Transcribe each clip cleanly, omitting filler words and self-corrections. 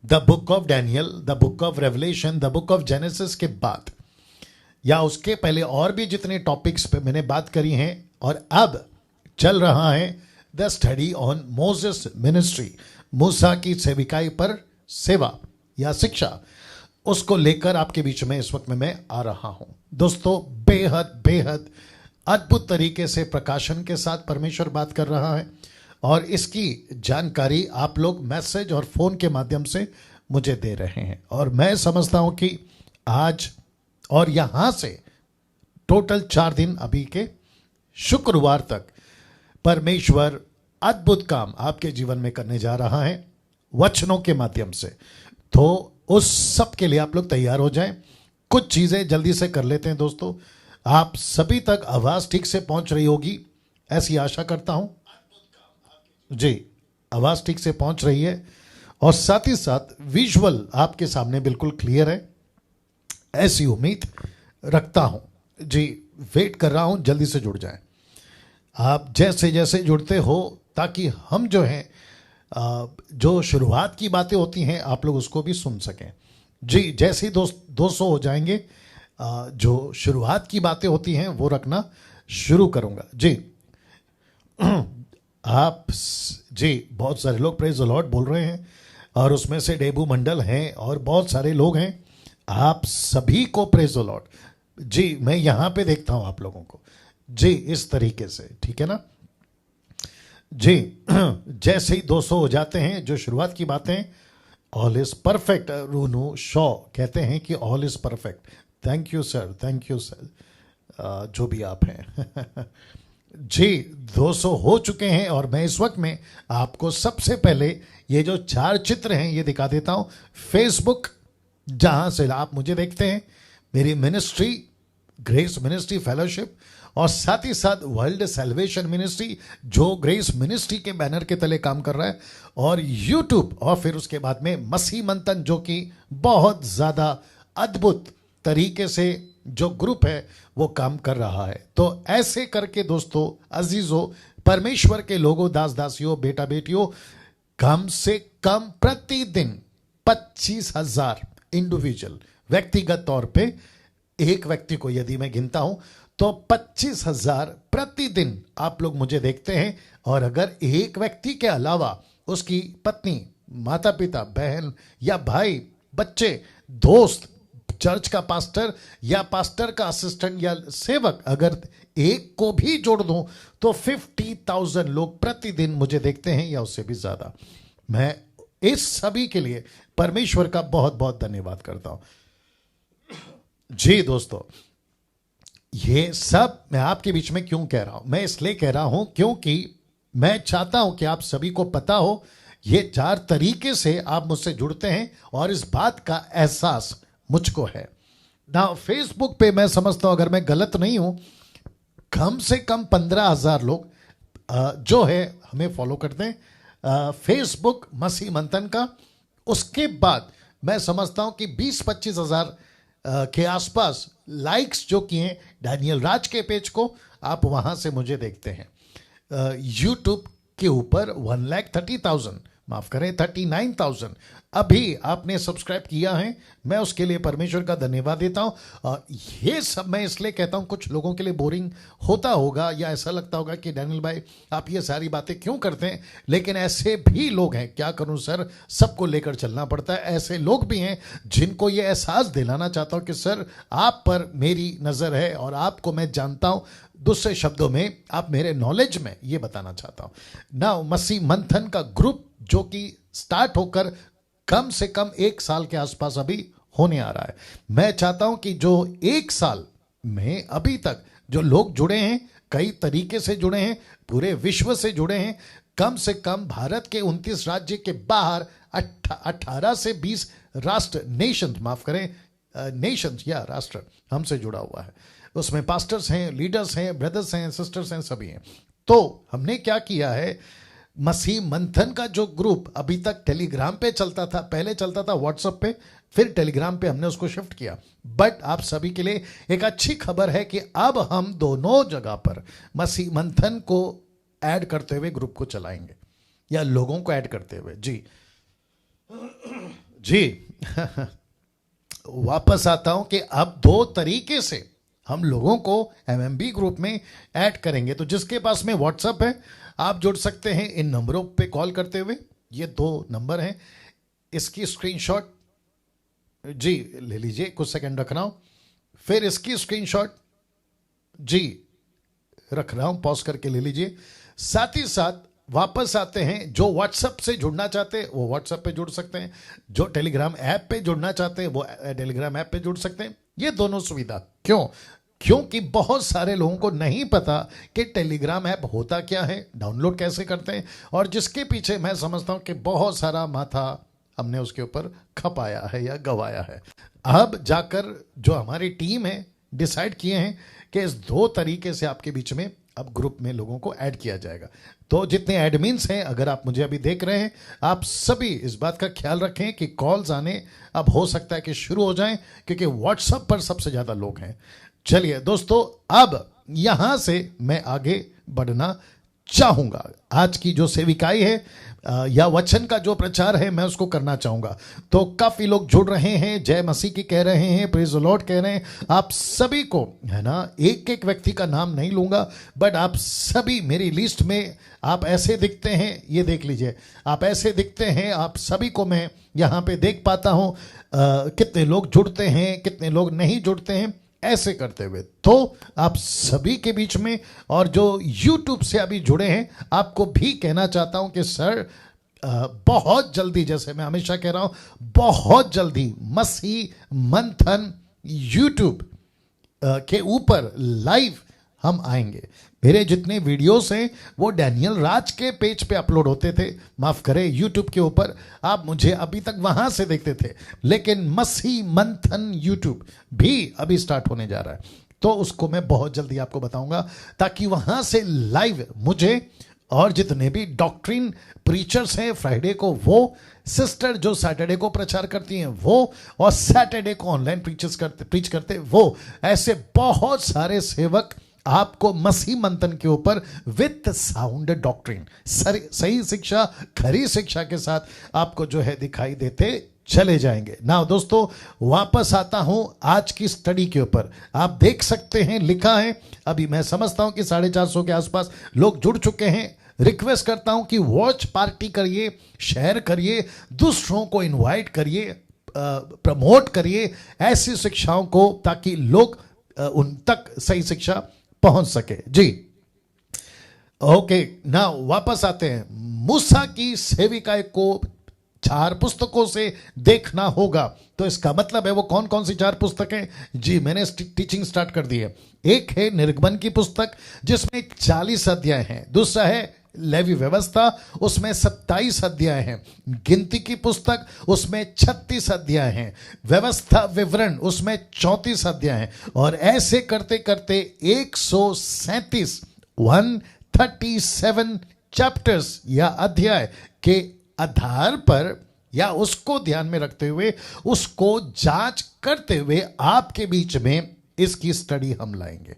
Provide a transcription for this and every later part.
The book of Daniel, the book of revelation, the book of genesis के बाद या उसके पहले और भी जितने टॉपिक्स पे मैंने बात करी हैं, और अब चल रहा है the study on Moses ministry, मूसा की सेविकाई पर सेवा या शिक्षा, उसको लेकर आपके बीच में इस वक्त में मैं आ रहा हूं। दोस्तों, बेहद बेहद अद्भुत तरीके से प्रकाशन के साथ परमेश्वर बात कर रहा है, और इसकी जानकारी आप लोग मैसेज और फोन के माध्यम से मुझे दे रहे हैं। और मैं समझता हूं कि आज और यहां से टोटल 4 दिन अभी के शुक्रवार तक परमेश्वर अद्भुत काम आपके जीवन में करने जा रहा है वचनों के माध्यम से। तो उस सब के लिए आप लोग तैयार हो जाएं। कुछ चीजें जल्दी से कर लेते हैं दोस्तों। आप सभी तक आवाज ठीक से पहुंच रही होगी, ऐसी आशा करता हूं। जी, आवाज ठीक से पहुंच रही है, और साथ ही साथ विजुअल आपके सामने बिल्कुल क्लियर है, ऐसी उम्मीद रखता हूं। जी, वेट कर रहा हूं, जल्दी से जुड़ जाएं। आप जैसे जैसे जुड़ते हो, ताकि हम जो हैं जो शुरुआत की बातें होती हैं आप लोग उसको भी सुन सकें। जी, जैसे ही 200 हो जाएंगे, जो शुरुआत की बातें होती हैं वो रखना शुरू करूंगा। जी, आप जी, बहुत सारे लोग प्रेज द लॉर्ड बोल रहे हैं, और उसमें से डेबू मंडल हैं और बहुत सारे लोग हैं। आप सभी को प्रेज द लॉर्ड। जी, मैं यहां पे देखता हूं आप लोगों को। जी, इस तरीके से, ठीक है ना। जी, जैसे ही 200 हो जाते हैं, जो शुरुआत की बातें, ऑल इज परफेक्ट। रूनू शॉ कहते हैं कि all is perfect. Thank you sir, thank you sir, जो भी आप हैं। जी, 200 हो चुके हैं, और मैं इस वक्त में आपको सबसे पहले ये जो 4 चित्र हैं ये दिखा देता हूं। फेसबुक, जहां से आप मुझे देखते हैं, मेरी मिनिस्ट्री ग्रेस मिनिस्ट्री फेलोशिप, और साथ ही साथ वर्ल्ड सेल्वेशन मिनिस्ट्री जो ग्रेस मिनिस्ट्री के बैनर के तले काम कर रहा है, और यूट्यूब, और फिर उसके बाद में मसीह मंथन, जो कि बहुत ज़्यादा अद्भुत तरीके से जो ग्रुप है वो काम कर रहा है। तो ऐसे करके दोस्तों, अजीजों, परमेश्वर के लोगों, दास दासियों, बेटा बेटियों, कम से कम प्रतिदिन 25,000 इंडिविजुअल, व्यक्तिगत तौर पे एक व्यक्ति को यदि मैं गिनता हूं तो 25,000 प्रतिदिन आप लोग मुझे देखते हैं। और अगर एक व्यक्ति के अलावा उसकी पत्नी, माता पिता, बहन या भाई, बच्चे, दोस्त, चर्च का पास्टर या पास्टर का असिस्टेंट या सेवक, अगर एक को भी जोड़ दूं तो 50,000 लोग प्रतिदिन मुझे देखते हैं, या उससे भी ज्यादा। मैं इस सभी के लिए परमेश्वर का बहुत बहुत धन्यवाद करता हूं। जी दोस्तों, ये सब मैं आपके बीच में क्यों कह रहा हूं? मैं इसलिए कह रहा हूं क्योंकि मैं चाहता हूं कि आप सभी को पता हो, ये 4 तरीके से आप मुझसे जुड़ते हैं, और इस बात का एहसास मुझको है ना। फेसबुक पे मैं समझता हूं, अगर मैं गलत नहीं हूं, कम से कम 15,000 लोग जो है हमें फॉलो करते हैं फेसबुक मसीह मंथन का। उसके बाद मैं समझता हूं कि 20-25 हजार के आसपास लाइक्स जो किए हैं डैनियल राज के पेज को, आप वहां से मुझे देखते हैं। यूट्यूब के ऊपर 1,30,000, माफ करें 39,000 अभी आपने सब्सक्राइब किया है। मैं उसके लिए परमेश्वर का धन्यवाद देता हूं। ये सब मैं इसलिए कहता हूं, कुछ लोगों के लिए बोरिंग होता होगा, या ऐसा लगता होगा कि डैनियल भाई आप ये सारी बातें क्यों करते हैं, लेकिन ऐसे भी लोग हैं। क्या करूं सर, सबको लेकर चलना पड़ता है। ऐसे लोग भी हैं जिनको ये एहसास दिलाना चाहता हूं कि सर आप पर मेरी नजर है और आपको मैं जानता हूं। दूसरे शब्दों में, आप मेरे नॉलेज में ये बताना चाहता हूं ना। मसीह मंथन का ग्रुप जो कि स्टार्ट होकर कम से कम 1 साल के आसपास अभी होने आ रहा है। मैं चाहता हूं कि जो 1 साल में अभी तक जो लोग जुड़े हैं, कई तरीके से जुड़े हैं, पूरे विश्व से जुड़े हैं, कम से कम भारत के 29 राज्य के बाहर 18 से 20 राष्ट्र, नेशन, माफ करें, नेशंस या राष्ट्र हमसे जुड़ा हुआ है। उसमें पास्टर्स हैं, लीडर्स हैं, ब्रदर्स हैं, सिस्टर्स हैं, सभी हैं। तो हमने क्या किया है, मसीह मंथन का जो ग्रुप अभी तक टेलीग्राम पे चलता था, पहले चलता था व्हाट्सएप पे, फिर टेलीग्राम पे हमने उसको शिफ्ट किया। बट आप सभी के लिए एक अच्छी खबर है कि अब हम दोनों जगह पर मसीह मंथन को ऐड करते हुए ग्रुप को चलाएंगे, या लोगों को ऐड करते हुए। जी जी वापस आता हूं कि अब दो तरीके से हम लोगों को एमएमबी ग्रुप में ऐड करेंगे। तो जिसके पास में व्हाट्सएप है आप जुड़ सकते हैं इन नंबरों पे कॉल करते हुए। ये दो नंबर हैं, इसकी स्क्रीनशॉट जी ले लीजिए, कुछ सेकंड रख रहा हूं, फिर इसकी स्क्रीनशॉट जी रख रहा हूं, पॉज करके ले लीजिए। साथ ही साथ वापस आते हैं, जो व्हाट्सएप से जुड़ना चाहते हैं वो व्हाट्सएप पे जुड़ सकते हैं, जो टेलीग्राम ऐप पे जुड़ना चाहते हैं वो टेलीग्राम ऐप पे जुड़ सकते हैं। ये दोनों सुविधा क्यों? क्योंकि बहुत सारे लोगों को नहीं पता कि टेलीग्राम ऐप होता क्या है, डाउनलोड कैसे करते हैं, और जिसके पीछे मैं समझता हूं कि बहुत सारा माथा हमने उसके ऊपर खपाया है या गवाया है। अब जाकर जो हमारी टीम है डिसाइड किए हैं कि इस दो तरीके से आपके बीच में अब ग्रुप में लोगों को ऐड किया जाएगा। तो जितने एडमिन्स हैं, अगर आप मुझे अभी देख रहे हैं, आप सभी इस बात का ख्याल रखें कि कॉल्स आने अब हो सकता है कि शुरू हो जाएं, क्योंकि व्हाट्सएप पर सबसे ज्यादा लोग हैं। चलिए दोस्तों, अब यहां से मैं आगे बढ़ना चाहूंगा। आज की जो सेविकाई है या वचन का जो प्रचार है मैं उसको करना चाहूंगा। तो काफी लोग जुड़ रहे हैं, जय मसीह की कह रहे हैं, प्रेज द लॉर्ड कह रहे हैं। आप सभी को, है ना, एक एक व्यक्ति का नाम नहीं लूंगा, बट आप सभी मेरी लिस्ट में आप ऐसे दिखते हैं, ये देख लीजिए, आप ऐसे दिखते हैं, आप सभी को मैं यहां पे देख पाता हूं। कितने लोग जुड़ते हैं, कितने लोग नहीं जुड़ते हैं, ऐसे करते हुए। तो आप सभी के बीच में, और जो YouTube से अभी जुड़े हैं, आपको भी कहना चाहता हूं कि सर बहुत जल्दी, जैसे मैं हमेशा कह रहा हूं, बहुत जल्दी मसीह मंथन YouTube के ऊपर लाइव हम आएंगे। मेरे जितने वीडियोस हैं वो डैनियल राज के पेज पे अपलोड होते थे, माफ करें यूट्यूब के ऊपर, आप मुझे अभी तक वहां से देखते थे, लेकिन मसीह मंथन यूट्यूब भी अभी स्टार्ट होने जा रहा है। तो उसको मैं बहुत जल्दी आपको बताऊंगा, ताकि वहां से लाइव मुझे और जितने भी डॉक्ट्रिन प्रीचर्स हैं फ्राइडे को, वो सिस्टर जो सैटरडे को प्रचार करती हैं वो, और सैटरडे को ऑनलाइन प्रीच करते वो, ऐसे बहुत सारे सेवक आपको मसीह मंथन के ऊपर विथ साउंड डॉक्ट्रिन, सही शिक्षा, खरी शिक्षा के साथ आपको जो है दिखाई देते चले जाएंगे। ना दोस्तों, वापस आता हूं आज की स्टडी के ऊपर। आप देख सकते हैं लिखा है, अभी मैं समझता हूं कि 450 के आसपास लोग जुड़ चुके हैं। रिक्वेस्ट करता हूं कि वॉच पार्टी करिए, शेयर करिए, दूसरों को इनवाइट करिए, प्रमोट करिए ऐसी शिक्षाओं को, ताकि लोग उन तक सही शिक्षा पहुंच सके। जी ओके, ना वापस आते हैं। मूसा की सेविकाएं को 4 पुस्तकों से देखना होगा। तो इसका मतलब है वो कौन कौन सी 4 पुस्तकें? जी मैंने टीचिंग स्टार्ट कर दी है। एक है निर्गमन की पुस्तक जिसमें 40 अध्याय हैं। दूसरा है लेवी व्यवस्था, उसमें 27 अध्याय हैं। गिनती की पुस्तक, उसमें 36 अध्याय हैं। व्यवस्था विवरण, उसमें 34 अध्याय हैं। और ऐसे करते करते 137 चैप्टर्स या अध्याय के आधार पर, या उसको ध्यान में रखते हुए, उसको जांच करते हुए आपके बीच में इसकी स्टडी हम लाएंगे।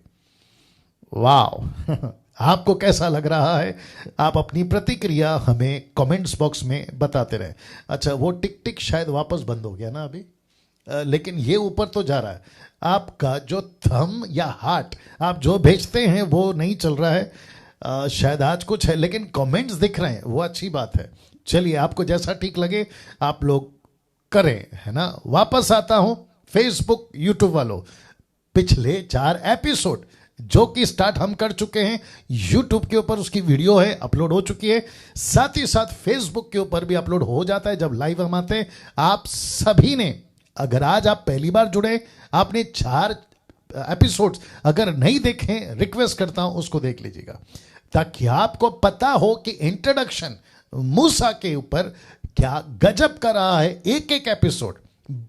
वाह आपको कैसा लग रहा है? आप अपनी प्रतिक्रिया हमें कमेंट्स बॉक्स में बताते रहें। अच्छा, वो टिक टिक शायद वापस बंद हो गया ना अभी, लेकिन ये ऊपर तो जा रहा है। आपका जो थंब या हार्ट आप जो भेजते हैं वो नहीं चल रहा है। शायद आज कुछ है, लेकिन कमेंट्स दिख रहे हैं, वो अच्छी बात है। चलिए, आपको जैसा ठीक लगे आप लोग करें, है ना। वापस आता हूं फेसबुक यूट्यूब वालों, पिछले 4 एपिसोड जो कि स्टार्ट हम कर चुके हैं, यूट्यूब के ऊपर उसकी वीडियो है, अपलोड हो चुकी है। साथ ही साथ फेसबुक के ऊपर भी अपलोड हो जाता है जब लाइव हम आते हैं। आप सभी ने, अगर आज आप पहली बार जुड़े, आपने 4 एपिसोड्स अगर नहीं देखे, रिक्वेस्ट करता हूं उसको देख लीजिएगा, ताकि आपको पता हो कि इंट्रोडक्शन मूसा के ऊपर क्या गजब कर रहा है। एक एक एपिसोड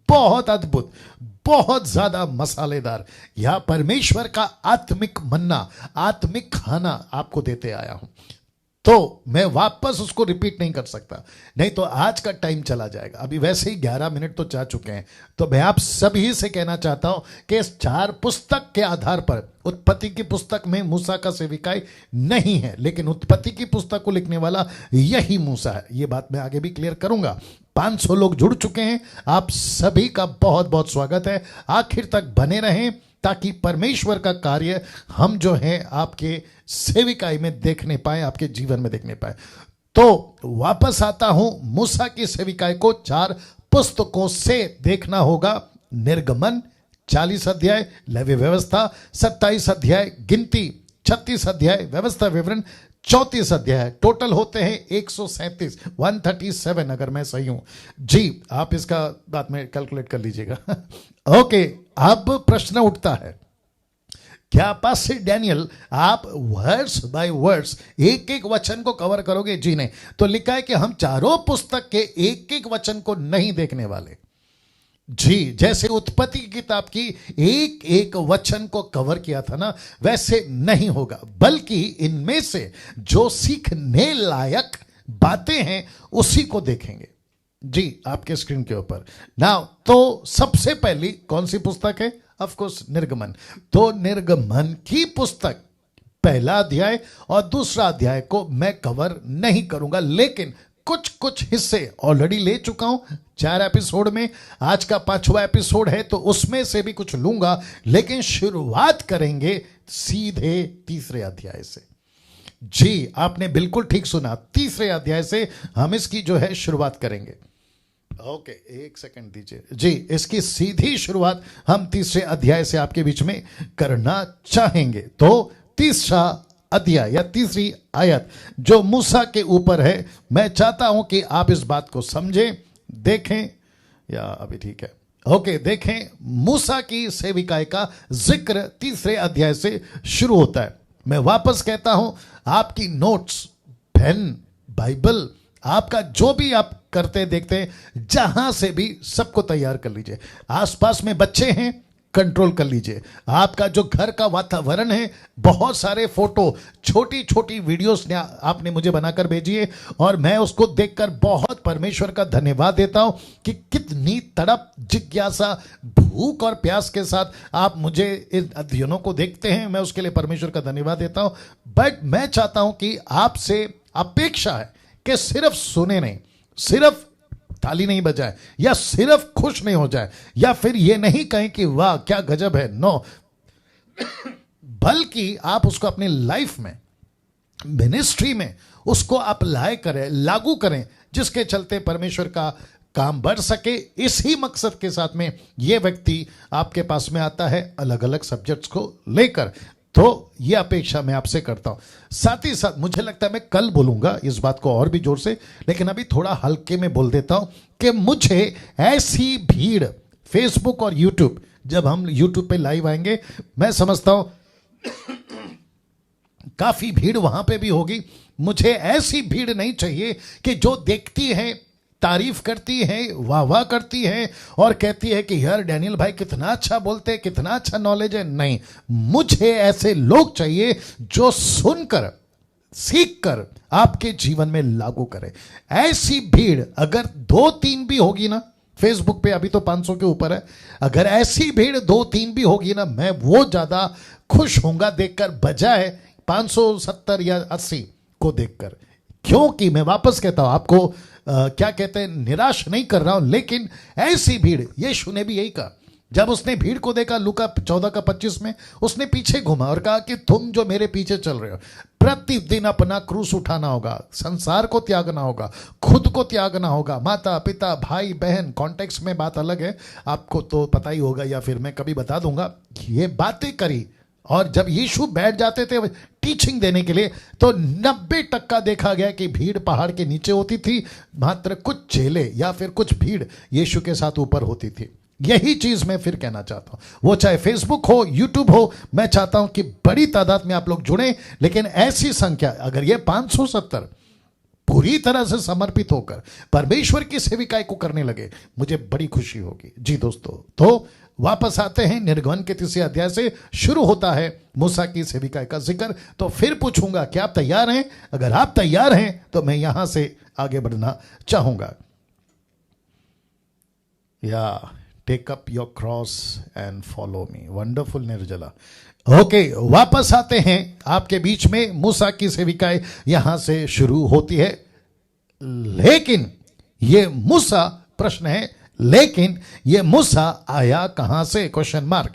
बहुत अद्भुत, बहुत ज्यादा मसालेदार, यह परमेश्वर का आत्मिक मन्ना, आत्मिक खाना आपको देते आया हूं। तो मैं वापस उसको रिपीट नहीं कर सकता, नहीं तो आज का टाइम चला जाएगा। अभी वैसे ही 11 मिनट तो जा चुके हैं। तो मैं आप सभी से कहना चाहता हूं कि इस 4 पुस्तक के आधार पर, उत्पत्ति की पुस्तक में मूसा का सेविकाई नहीं है, लेकिन उत्पत्ति की पुस्तक को लिखने वाला यही मूसा है। यह बात मैं आगे भी क्लियर करूंगा। 500 लोग जुड़ चुके हैं। आप सभी का बहुत बहुत स्वागत है। आखिर तक बने रहें ताकि परमेश्वर का कार्य हम जो है आपके सेविकाई में देखने पाए, आपके जीवन में देखने पाए। तो वापस आता हूं, मूसा की सेविकाई को 4 पुस्तकों से देखना होगा। निर्गमन 40 अध्याय, लेवी व्यवस्था 27 अध्याय, गिनती 36 अध्याय, व्यवस्था विवरण 34 अध्याय, टोटल होते हैं 137, 137 अगर मैं सही हूं जी। आप इसका बाद में कैलकुलेट कर लीजिएगा। ओके, अब प्रश्न उठता है, क्या पास्टर डैनियल आप वर्ड्स बाय वर्ड्स एक एक वचन को कवर करोगे? जी नहीं। तो लिखा है कि हम चारों पुस्तक के एक एक वचन को नहीं देखने वाले जी। जैसे उत्पत्ति की किताब की एक एक वचन को कवर किया था ना, वैसे नहीं होगा, बल्कि इनमें से जो सीखने लायक बातें हैं उसी को देखेंगे जी आपके स्क्रीन के ऊपर ना। तो सबसे पहली कौन सी पुस्तक है? ऑफ कोर्स निर्गमन। तो निर्गमन की पुस्तक पहला अध्याय और दूसरा अध्याय को मैं कवर नहीं करूंगा, लेकिन कुछ कुछ हिस्से ऑलरेडी ले चुका हूं 4 एपिसोड में। आज का 5वां एपिसोड है तो उसमें से भी कुछ लूंगा, लेकिन शुरुआत करेंगे सीधे तीसरे अध्याय से जी। आपने बिल्कुल ठीक सुना, तीसरे अध्याय से हम इसकी जो है शुरुआत करेंगे। ओके, एक सेकंड दीजिए जी। इसकी सीधी शुरुआत हम तीसरे अध्याय से आपके बीच में करना चाहेंगे। तो तीसरा अध्याय या तीसरी आयत जो मूसा के ऊपर है, मैं चाहता हूं कि आप इस बात को समझें, देखें, या अभी ठीक है, ओके, देखें। मूसा की सेविकाई का जिक्र तीसरे अध्याय से शुरू होता है। मैं वापस कहता हूं, आपकी नोट्स, पेन, बाइबल, आपका जो भी आप करते देखते हैं, जहां से भी सबको तैयार कर लीजिए। आसपास में बच्चे हैं, कंट्रोल कर लीजिए। आपका जो घर का वातावरण है, बहुत सारे फोटो, छोटी छोटी वीडियोस ने आपने मुझे बनाकर भेजी है और मैं उसको देखकर बहुत परमेश्वर का धन्यवाद देता हूं कि कितनी तड़प, जिज्ञासा, भूख और प्यास के साथ आप मुझे इन अध्ययनों को देखते हैं। मैं उसके लिए परमेश्वर का धन्यवाद देता हूं। बट मैं चाहता हूं कि आपसे अपेक्षा है कि सिर्फ सुने नहीं, सिर्फ ताली नहीं बजाए, या सिर्फ खुश नहीं हो जाए, या फिर ये नहीं कहें कि वाह क्या गजब है, नो, बल्कि आप उसको अपनी लाइफ में, मिनिस्ट्री में उसको अप्लाई करें, लागू करें, जिसके चलते परमेश्वर का काम बढ़ सके। इसी मकसद के साथ में यह व्यक्ति आपके पास में आता है अलग अलग सब्जेक्ट्स को लेकर। तो यह अपेक्षा मैं आपसे करता हूं। साथ ही साथ मुझे लगता है मैं कल बोलूंगा इस बात को और भी जोर से, लेकिन अभी थोड़ा हल्के में बोल देता हूं कि मुझे ऐसी भीड़, फेसबुक और यूट्यूब, जब हम यूट्यूब पे लाइव आएंगे, मैं समझता हूं काफी भीड़ वहां पे भी होगी। मुझे ऐसी भीड़ नहीं चाहिए कि जो देखती है, तारीफ करती है, वाह वाह करती है और कहती है कि यार डैनियल भाई कितना अच्छा बोलते हैं, कितना अच्छा नॉलेज है। नहीं, मुझे ऐसे लोग चाहिए जो सुनकर, सीखकर आपके जीवन में लागू करें। ऐसी भीड़ अगर 2-3 भी होगी ना, फेसबुक पे अभी तो 500 के ऊपर है, अगर ऐसी भीड़ 2-3 भी होगी ना, मैं वो ज्यादा खुश होऊंगा देखकर, बजाय 570 या 80 को देखकर। क्योंकि मैं वापस कहता हूं आपको, क्या कहते हैं, निराश नहीं कर रहा हूं, लेकिन ऐसी भीड़, यीशु ने भी यही कहा जब उसने भीड़ को देखा लूका 14:25 में, उसने पीछे घुमा और कहा कि तुम जो मेरे पीछे चल रहे हो, प्रतिदिन अपना क्रूस उठाना होगा, संसार को त्यागना होगा, खुद को त्यागना होगा, माता पिता भाई बहन, कॉन्टेक्स्ट में बात अलग है, आपको तो पता ही होगा या फिर मैं कभी बता दूंगा। ये बातें करी और जब यीशु बैठ जाते थे टीचिंग देने के लिए, तो 90% देखा गया कि भीड़ पहाड़ के नीचे होती थी, मात्र कुछ चेले या फिर कुछ भीड़ यीशु के साथ ऊपर होती थी। यही चीज मैं फिर कहना चाहता हूं, वो चाहे फेसबुक हो, यूट्यूब हो, मैं चाहता हूं कि बड़ी तादाद में आप लोग जुड़े, लेकिन ऐसी संख्या, अगर ये 570 पूरी तरह से समर्पित होकर परमेश्वर की सेविकाई को करने लगे, मुझे बड़ी खुशी होगी जी दोस्तों। तो वापस आते हैं, निर्गमन के 3 अध्याय से शुरू होता है मूसा की सेविकाई का जिक्र। तो फिर पूछूंगा कि आप तैयार हैं? अगर आप तैयार हैं तो मैं यहां से आगे बढ़ना चाहूंगा। या take up your cross and follow me, wonderful Nirjala. Okay, वापस आते हैं आपके बीच में। मूसा की सेविकाई यहां से शुरू होती है, लेकिन ये मूसा प्रश्न है, लेकिन ये मूसा आया कहां से, क्वेश्चन मार्क।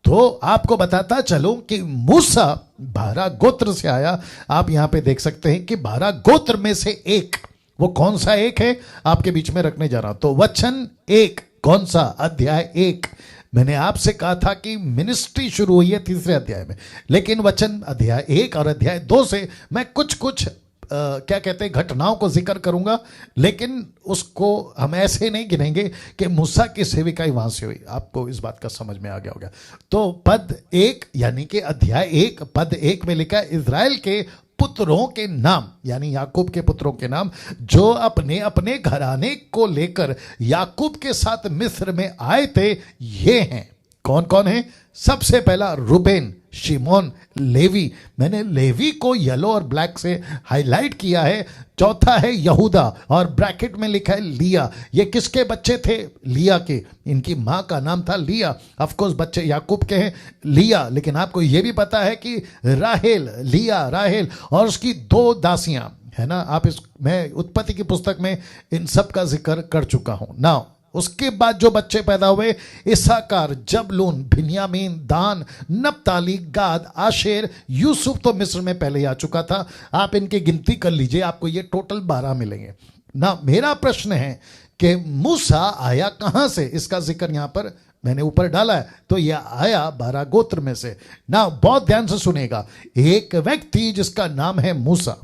तो आपको बताता चलूं कि मूसा 12 गोत्र से आया। आप यहां पे देख सकते हैं कि 12 गोत्र में से एक, वो कौन सा एक है आपके बीच में रखने जा रहा हूं। तो वचन 1, कौन सा, अध्याय 1। मैंने आपसे कहा था कि मिनिस्ट्री शुरू हुई है 3 अध्याय में, लेकिन वचन अध्याय 1 और अध्याय 2 से मैं कुछ क्या कहते हैं घटनाओं को जिक्र करूंगा, लेकिन उसको हम ऐसे नहीं गिनेंगे कि मूसा की सेविकाई वहां से हुई। आपको इस बात का समझ में आ गया होगा। तो पद 1 यानी कि अध्याय 1 पद 1 में लिखा, इज़राइल के पुत्रों के नाम, यानी याकूब के पुत्रों के नाम, जो अपने अपने घराने को लेकर याकूब के साथ मिस्र में आए थे, ये हैं। कौन कौन है? सबसे पहला रूबेन, शिमोन, लेवी। मैंने लेवी को येलो और ब्लैक से हाईलाइट किया है। चौथा है यहूदा और ब्रैकेट में लिखा है लिया। ये किसके बच्चे थे? लिया के। इनकी मां का नाम था लिया। ऑफ कोर्स बच्चे याकूब के हैं लिया, लेकिन आपको ये भी पता है कि राहेल, लिया, राहेल और उसकी 2 दासियां है ना। आप इस, मैं उत्पत्ति की पुस्तक में इन सब का जिक्र कर चुका हूं ना। उसके बाद जो बच्चे पैदा हुए, इसाकार, जबलून, बिन्यामीन, दान, नप्ताली, गाद, आशेर, यूसुफ तो मिस्र में पहले ही आ चुका था। आप इनकी गिनती कर लीजिए, आपको ये टोटल 12 मिलेंगे ना। मेरा प्रश्न है कि मूसा आया कहां से, इसका जिक्र यहां पर मैंने ऊपर डाला है। तो यह आया 12 गोत्र में से ना। बहुत ध्यान से सुनेगा। एक व्यक्ति जिसका नाम है मूसा,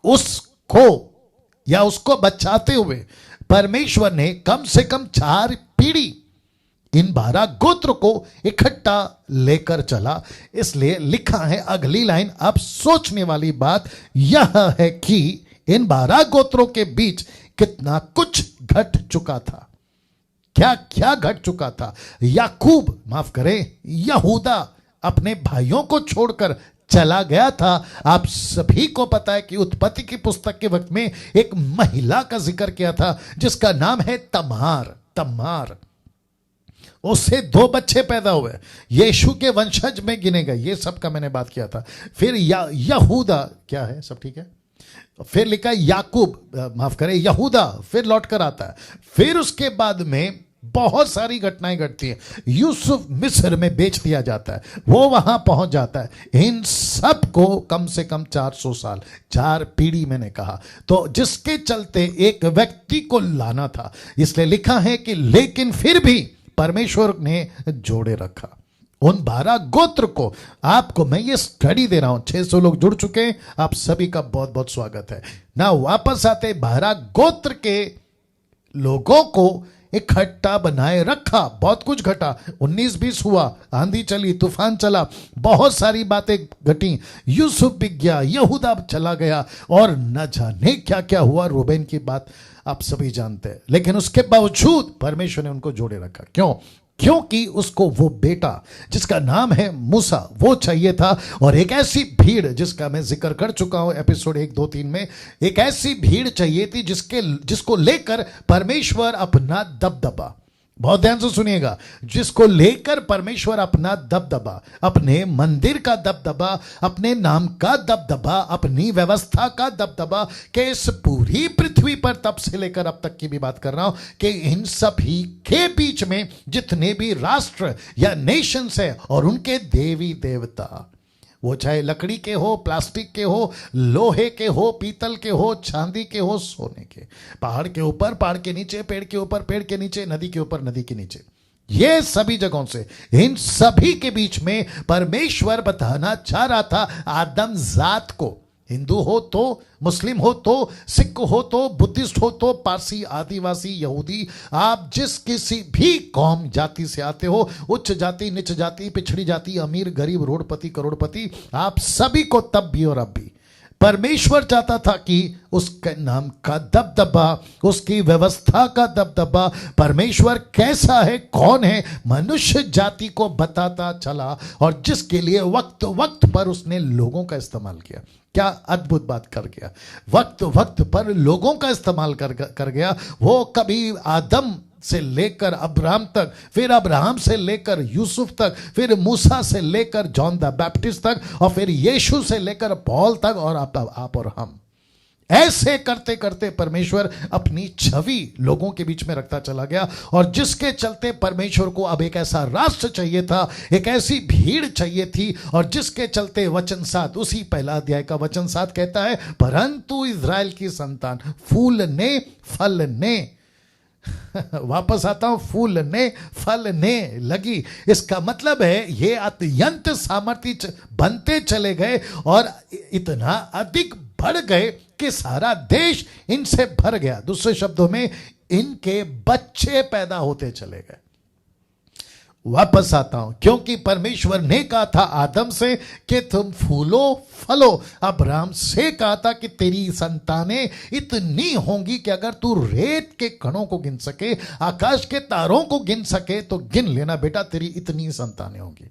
उसको या उसको बचाते हुए परमेश्वर ने कम से कम 4 पीढ़ी इन 12 गोत्र को इकट्ठा लेकर चला। इसलिए लिखा है अगली लाइन। अब सोचने वाली बात यह है कि इन 12 गोत्रों के बीच कितना कुछ घट चुका था। क्या क्या घट चुका था? याकूब, माफ करें, यहूदा अपने भाइयों को छोड़कर चला गया था। आप सभी को पता है कि उत्पत्ति की पुस्तक के वक्त में एक महिला का जिक्र किया था जिसका नाम है तमार। तमार, उससे 2 बच्चे पैदा हुए, यीशु के वंशज में गिने गए। ये सब का मैंने बात किया था। फिर यहूदा, क्या है, सब ठीक है? फिर लिखा याकूब, माफ करें, यहूदा फिर लौट कर आता है। फिर उसके बाद में बहुत सारी घटनाएं घटती हैं। यूसुफ मिस्र में बेच दिया जाता है, वो वहां पहुंच जाता है। इन सब को कम से कम 400 साल, 4 पीढ़ी मैंने कहा। तो जिसके चलते एक व्यक्ति को लाना था, इसलिए लिखा है कि लेकिन फिर भी परमेश्वर ने जोड़े रखा उन 12 गोत्र को। आपको मैं ये स्टडी दे रहा हूं। 600 लोग जुड़ चुके हैं, आप सभी का बहुत बहुत स्वागत है ना। वापस आते, 12 गोत्र के लोगों को इकट्ठा बनाए रखा। बहुत कुछ घटा, 19-20 हुआ, आंधी चली, तूफान चला, बहुत सारी बातें घटी। यूसुफ बिक गया, यहूदा चला गया और न जाने क्या क्या हुआ। रूबेन की बात आप सभी जानते हैं, लेकिन उसके बावजूद परमेश्वर ने उनको जोड़े रखा। क्यों? क्योंकि उसको वो बेटा जिसका नाम है मूसा वो चाहिए था। और एक ऐसी भीड़ जिसका मैं जिक्र कर चुका हूं एपिसोड 1, 2, 3 में, एक ऐसी भीड़ चाहिए थी जिसको लेकर परमेश्वर अपना दबदबा, बहुत ध्यान से सुनिएगा, जिसको लेकर परमेश्वर अपना दबदबा, अपने मंदिर का दबदबा, अपने नाम का दबदबा, अपनी व्यवस्था का दबदबा, कि इस पूरी पृथ्वी पर तब से लेकर अब तक की भी बात कर रहा हूं कि इन सभी के बीच में जितने भी राष्ट्र या नेशंस है और उनके देवी देवता, वो चाहे लकड़ी के हो, प्लास्टिक के हो, लोहे के हो, पीतल के हो, चांदी के हो, सोने के, पहाड़ के ऊपर, पहाड़ के नीचे, पेड़ के ऊपर, पेड़ के नीचे, नदी के ऊपर, नदी के नीचे, ये सभी जगहों से, इन सभी के बीच में परमेश्वर बताना चाह रहा था आदम जात को। हिंदू हो तो, मुस्लिम हो तो, सिख हो तो, बुद्धिस्ट हो तो, पारसी, आदिवासी, यहूदी, आप जिस किसी भी कौम जाति से आते हो, उच्च जाति, नीच जाति, पिछड़ी जाति, अमीर, गरीब, रोडपति, करोड़पति, आप सभी को तब भी और अब भी परमेश्वर चाहता था कि उसके नाम का दबदबा, उसकी व्यवस्था का दबदबा, परमेश्वर कैसा है, कौन है, मनुष्य जाति को बताता चला। और जिसके लिए वक्त वक्त पर उसने लोगों का इस्तेमाल किया। क्या अद्भुत बात कर गया, वक्त वक्त पर लोगों का इस्तेमाल कर गया। वो कभी आदम से लेकर अब्राहम तक, फिर अब्राहम से लेकर यूसुफ तक, फिर मूसा से लेकर जॉन द बैप्टिस्ट तक, और फिर यीशु से लेकर पौल तक, और आप और हम। ऐसे करते करते परमेश्वर अपनी छवि लोगों के बीच में रखता चला गया, और जिसके चलते परमेश्वर को अब एक ऐसा राष्ट्र चाहिए था, एक ऐसी भीड़ चाहिए थी, और जिसके चलते वचन 7, उसी पहला अध्याय का वचन 7 कहता है, परंतु इज़राइल की संतान फूलने फलने वापस आता हूं, फूलने फलने लगी। इसका मतलब है ये अत्यंत सामर्थ्य बनते चले गए और इतना अधिक बढ़ गए कि सारा देश इनसे भर गया। दूसरे शब्दों में इनके बच्चे पैदा होते चले गए। वापस आता हूं, क्योंकि परमेश्वर ने कहा था आदम से कि तुम फूलो फलो। अब्राहम से कहा था कि तेरी संतानें इतनी होंगी कि अगर तू रेत के कणों को गिन सके, आकाश के तारों को गिन सके, तो गिन लेना बेटा, तेरी इतनी संतानें होंगी।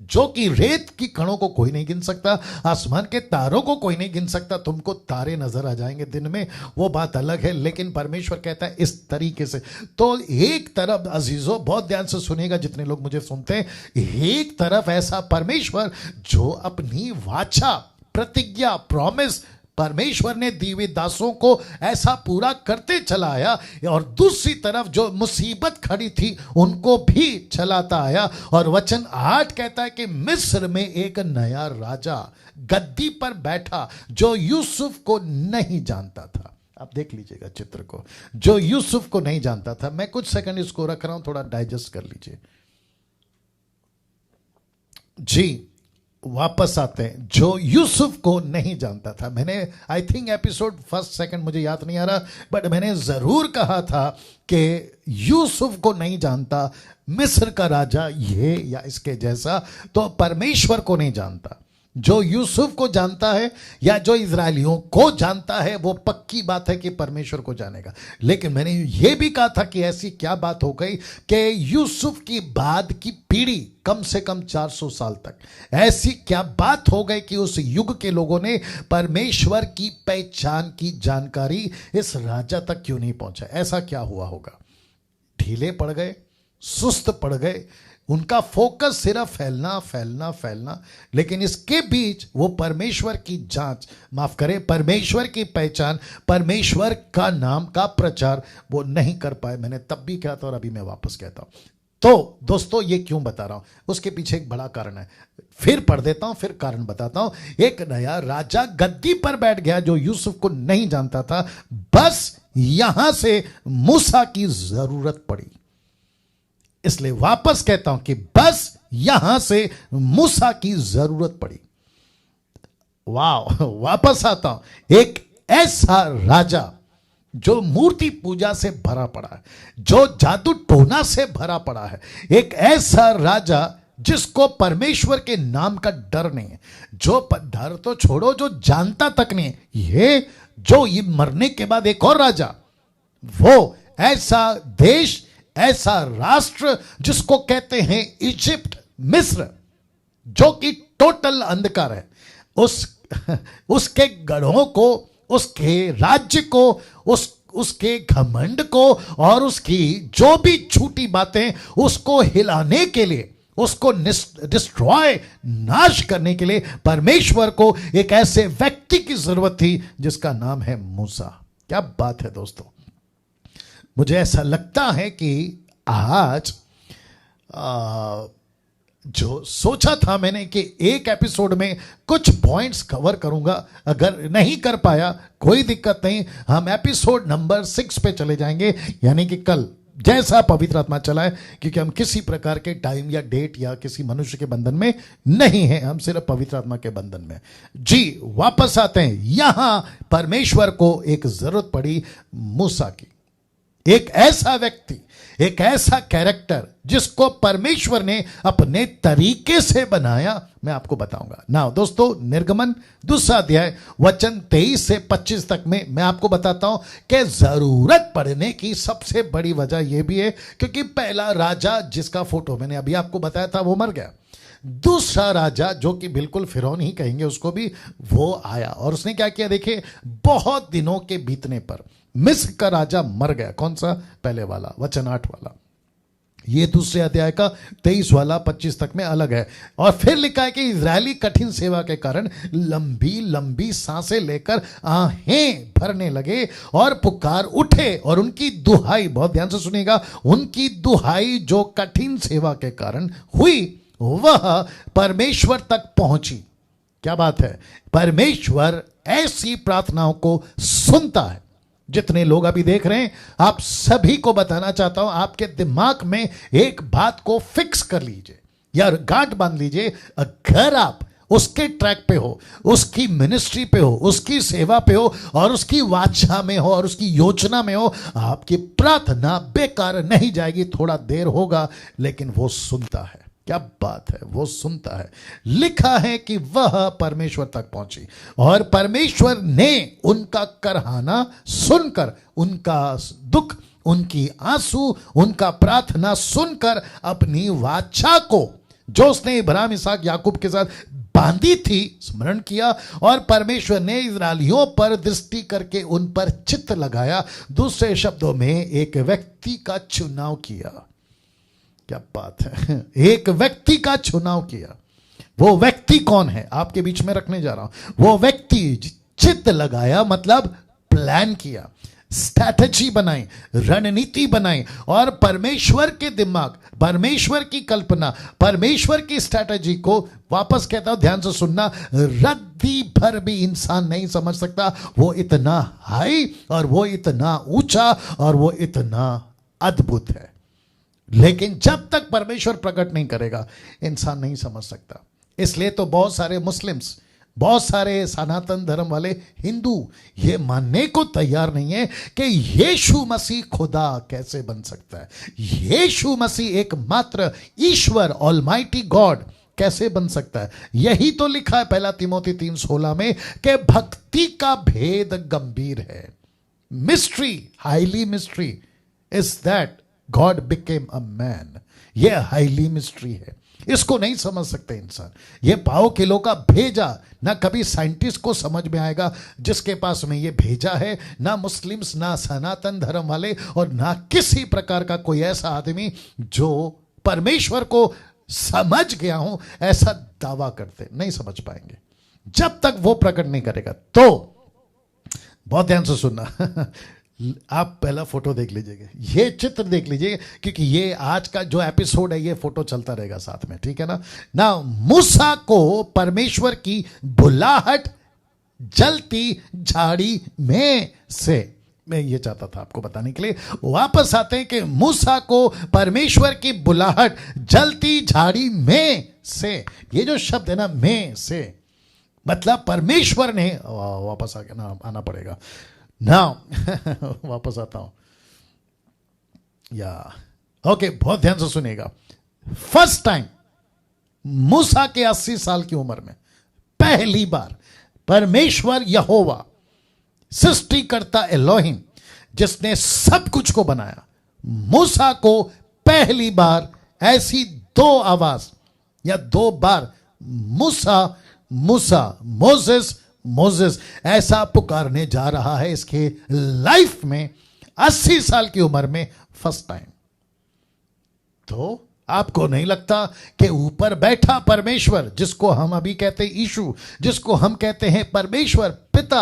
जो कि रेत की कणों को कोई नहीं गिन सकता, आसमान के तारों को कोई नहीं गिन सकता। तुमको तारे नजर आ जाएंगे दिन में, वो बात अलग है, लेकिन परमेश्वर कहता है इस तरीके से। तो एक तरफ अजीजों, बहुत ध्यान से सुनिएगा जितने लोग मुझे सुनते हैं, एक तरफ ऐसा परमेश्वर जो अपनी वाचा, प्रतिज्ञा, प्रॉमिस परमेश्वर ने दी हुई दासों को ऐसा पूरा करते चला आया, और दूसरी तरफ जो मुसीबत खड़ी थी उनको भी चलाता आया। और वचन 8 कहता है कि मिस्र में एक नया राजा गद्दी पर बैठा जो यूसुफ को नहीं जानता था। आप देख लीजिएगा चित्र को, जो यूसुफ को नहीं जानता था। मैं कुछ सेकंड इसको रख रहा हूं, थोड़ा डाइजेस्ट कर लीजिए जी। वापस आते हैं, जो यूसुफ को नहीं जानता था। मैंने I think episode first second मुझे याद नहीं आ रहा, बट मैंने जरूर कहा था कि यूसुफ को नहीं जानता मिस्र का राजा ये या इसके जैसा, तो परमेश्वर को नहीं जानता। जो यूसुफ को जानता है या जो इजरायलियों को जानता है, वो पक्की बात है कि परमेश्वर को जानेगा। लेकिन मैंने ये भी कहा था कि ऐसी क्या बात हो गई कि यूसुफ की बाद की पीढ़ी कम से कम 400 साल तक, ऐसी क्या बात हो गई कि उस युग के लोगों ने परमेश्वर की पहचान की जानकारी इस राजा तक क्यों नहीं पहुंचा? ऐसा क्या हुआ होगा? ढीले पड़ गए, सुस्त पड़ गए, उनका फोकस सिर्फ फैलना फैलना फैलना। लेकिन इसके बीच वो परमेश्वर की जांच, माफ करें, परमेश्वर की पहचान, परमेश्वर का नाम का प्रचार वो नहीं कर पाए। मैंने तब भी कहा था और अभी मैं वापस कहता हूं। तो दोस्तों, ये क्यों बता रहा हूं, उसके पीछे एक बड़ा कारण है। फिर पढ़ देता हूं, फिर कारण बताता हूं। एक नया राजा गद्दी पर बैठ गया जो यूसुफ को नहीं जानता था। बस यहां से मूसा की जरूरत पड़ी। इसलिए वापस कहता हूं कि बस यहां से मूसा की जरूरत पड़ी। वाह, वापस आता हूं। एक ऐसा राजा जो मूर्ति पूजा से भरा पड़ा है, जो जादू टोना से भरा पड़ा है, एक ऐसा राजा जिसको परमेश्वर के नाम का डर नहीं है, जो डर तो छोड़ो, जो जानता तक नहीं है। ये जो ये मरने के बाद एक और राजा, वो ऐसा देश, ऐसा राष्ट्र जिसको कहते हैं इजिप्ट, मिस्र, जो कि टोटल अंधकार है, उसके गढ़ों को, उसके राज्य को, उसके घमंड को और उसकी जो भी झूठी बातें, उसको हिलाने के लिए, उसको डिस्ट्रॉय, नाश करने के लिए परमेश्वर को एक ऐसे व्यक्ति की जरूरत थी जिसका नाम है मूसा। क्या बात है दोस्तों। मुझे ऐसा लगता है कि आज जो सोचा था मैंने कि एक एपिसोड में कुछ पॉइंट्स कवर करूंगा, अगर नहीं कर पाया कोई दिक्कत नहीं, हम एपिसोड नंबर 6 पे चले जाएंगे, यानी कि कल, जैसा पवित्र आत्मा चलाए, क्योंकि हम किसी प्रकार के टाइम या डेट या किसी मनुष्य के बंधन में नहीं है, हम सिर्फ पवित्र आत्मा के बंधन में जी। वापस आते हैं, यहां परमेश्वर को एक जरूरत पड़ी मूसा की। एक ऐसा व्यक्ति, एक ऐसा कैरेक्टर जिसको परमेश्वर ने अपने तरीके से बनाया, मैं आपको बताऊंगा ना दोस्तों। निर्गमन 2 अध्याय वचन 23 से 25 तक में मैं आपको बताता हूं कि जरूरत पड़ने की सबसे बड़ी वजह यह भी है क्योंकि पहला राजा जिसका फोटो मैंने अभी आपको बताया था वो मर गया। दूसरा राजा जो कि बिल्कुल फिरौन ही कहेंगे उसको भी, वो आया और उसने क्या किया, देखिए, बहुत दिनों के बीतने पर मिस्र का राजा मर गया। कौन सा? पहले वाला, वचन 8 वाला। ये दूसरे अध्याय का 23 वाला 25 तक में अलग है। और फिर लिखा है कि इजरायली कठिन सेवा के कारण लंबी लंबी सांसें लेकर आहें भरने लगे और पुकार उठे, और उनकी दुहाई, बहुत ध्यान से सुनिएगा, उनकी दुहाई जो कठिन सेवा के कारण हुई वह परमेश्वर तक पहुंची। क्या बात है, परमेश्वर ऐसी प्रार्थनाओं को सुनता है। जितने लोग अभी देख रहे हैं, आप सभी को बताना चाहता हूं, आपके दिमाग में एक बात को फिक्स कर लीजिए या गांठ बांध लीजिए। अगर आप उसके ट्रैक पे हो, उसकी मिनिस्ट्री पे हो, उसकी सेवा पे हो और उसकी वाचा में हो और उसकी योजना में हो, आपकी प्रार्थना बेकार नहीं जाएगी। थोड़ा देर होगा लेकिन वो सुनता है। क्या बात है, वो सुनता है। लिखा है कि वह परमेश्वर तक पहुंची और परमेश्वर ने उनका करहाना सुनकर, उनका दुख, उनकी आंसू, उनका प्रार्थना सुनकर अपनी वाचा को जो उसने इब्राहिम, इसहाक, याकूब के साथ बांधी थी स्मरण किया, और परमेश्वर ने इस्राएलियों पर दृष्टि करके उन पर चित्त लगाया। दूसरे शब्दों में एक व्यक्ति का चुनाव किया। क्या बात है, एक व्यक्ति का चुनाव किया। वो व्यक्ति कौन है, आपके बीच में रखने जा रहा हूं। वो व्यक्ति चित्त लगाया मतलब प्लान किया, स्ट्रैटेजी बनाई, रणनीति बनाई, और परमेश्वर के दिमाग, परमेश्वर की कल्पना, परमेश्वर की स्ट्रैटेजी को, वापस कहता हूं ध्यान से सुनना, रद्दी भर भी इंसान नहीं समझ सकता। वो इतना हाई और वो इतना ऊंचा और वो इतना अद्भुत है, लेकिन जब तक परमेश्वर प्रकट नहीं करेगा इंसान नहीं समझ सकता। इसलिए तो बहुत सारे मुस्लिम्स, बहुत सारे सनातन धर्म वाले हिंदू ये मानने को तैयार नहीं है कि यीशु मसीह खुदा कैसे बन सकता है, यीशु मसीह एकमात्र ईश्वर ऑलमाइटी गॉड कैसे बन सकता है। यही तो लिखा है 1 तिमोथी 3:16 में कि भक्ति का भेद गंभीर है। Mystery, highly mystery is that God became a man. यह हाईली मिस्ट्री है, इसको नहीं समझ सकते इंसान। ये पाओ किलो का भेजा ना कभी साइंटिस्ट को समझ में आएगा जिसके पास में ये भेजा है, ना मुस्लिम्स, ना सनातन धर्म वाले, और ना किसी प्रकार का कोई ऐसा आदमी जो परमेश्वर को समझ गया हूं ऐसा दावा करते नहीं समझ पाएंगे जब तक वो प्रकट नहीं करेगा। तो बहुत ध्यान से सुनना आप पहला फोटो देख लीजिएगा, ये चित्र देख लीजिएगा, क्योंकि ये आज का जो एपिसोड है ये फोटो चलता रहेगा साथ में, ठीक है ना। ना मूसा को परमेश्वर की बुलाहट जलती झाड़ी में से, मैं ये चाहता था आपको बताने के लिए। वापस आते हैं कि मूसा को परमेश्वर की बुलाहट जलती झाड़ी में से, ये जो शब्द है ना में से, मतलब परमेश्वर ने, वापस आके ना आना पड़ेगा ना वापस आता हूं या ओके, बहुत ध्यान से सुनिएगा। फर्स्ट टाइम मूसा के 80 साल की उम्र में पहली बार परमेश्वर यहोवा, सृष्टिकर्ता एलोहिम, जिसने सब कुछ को बनाया, मूसा को पहली बार ऐसी दो आवाज या दो बार मूसा मूसा, मोसेस मोसेस ऐसा पुकारने जा रहा है इसके लाइफ में 80 साल की उम्र में फर्स्ट टाइम। तो आपको नहीं लगता कि ऊपर बैठा परमेश्वर, जिसको हम अभी कहते हैं यीशु, जिसको हम कहते हैं परमेश्वर पिता,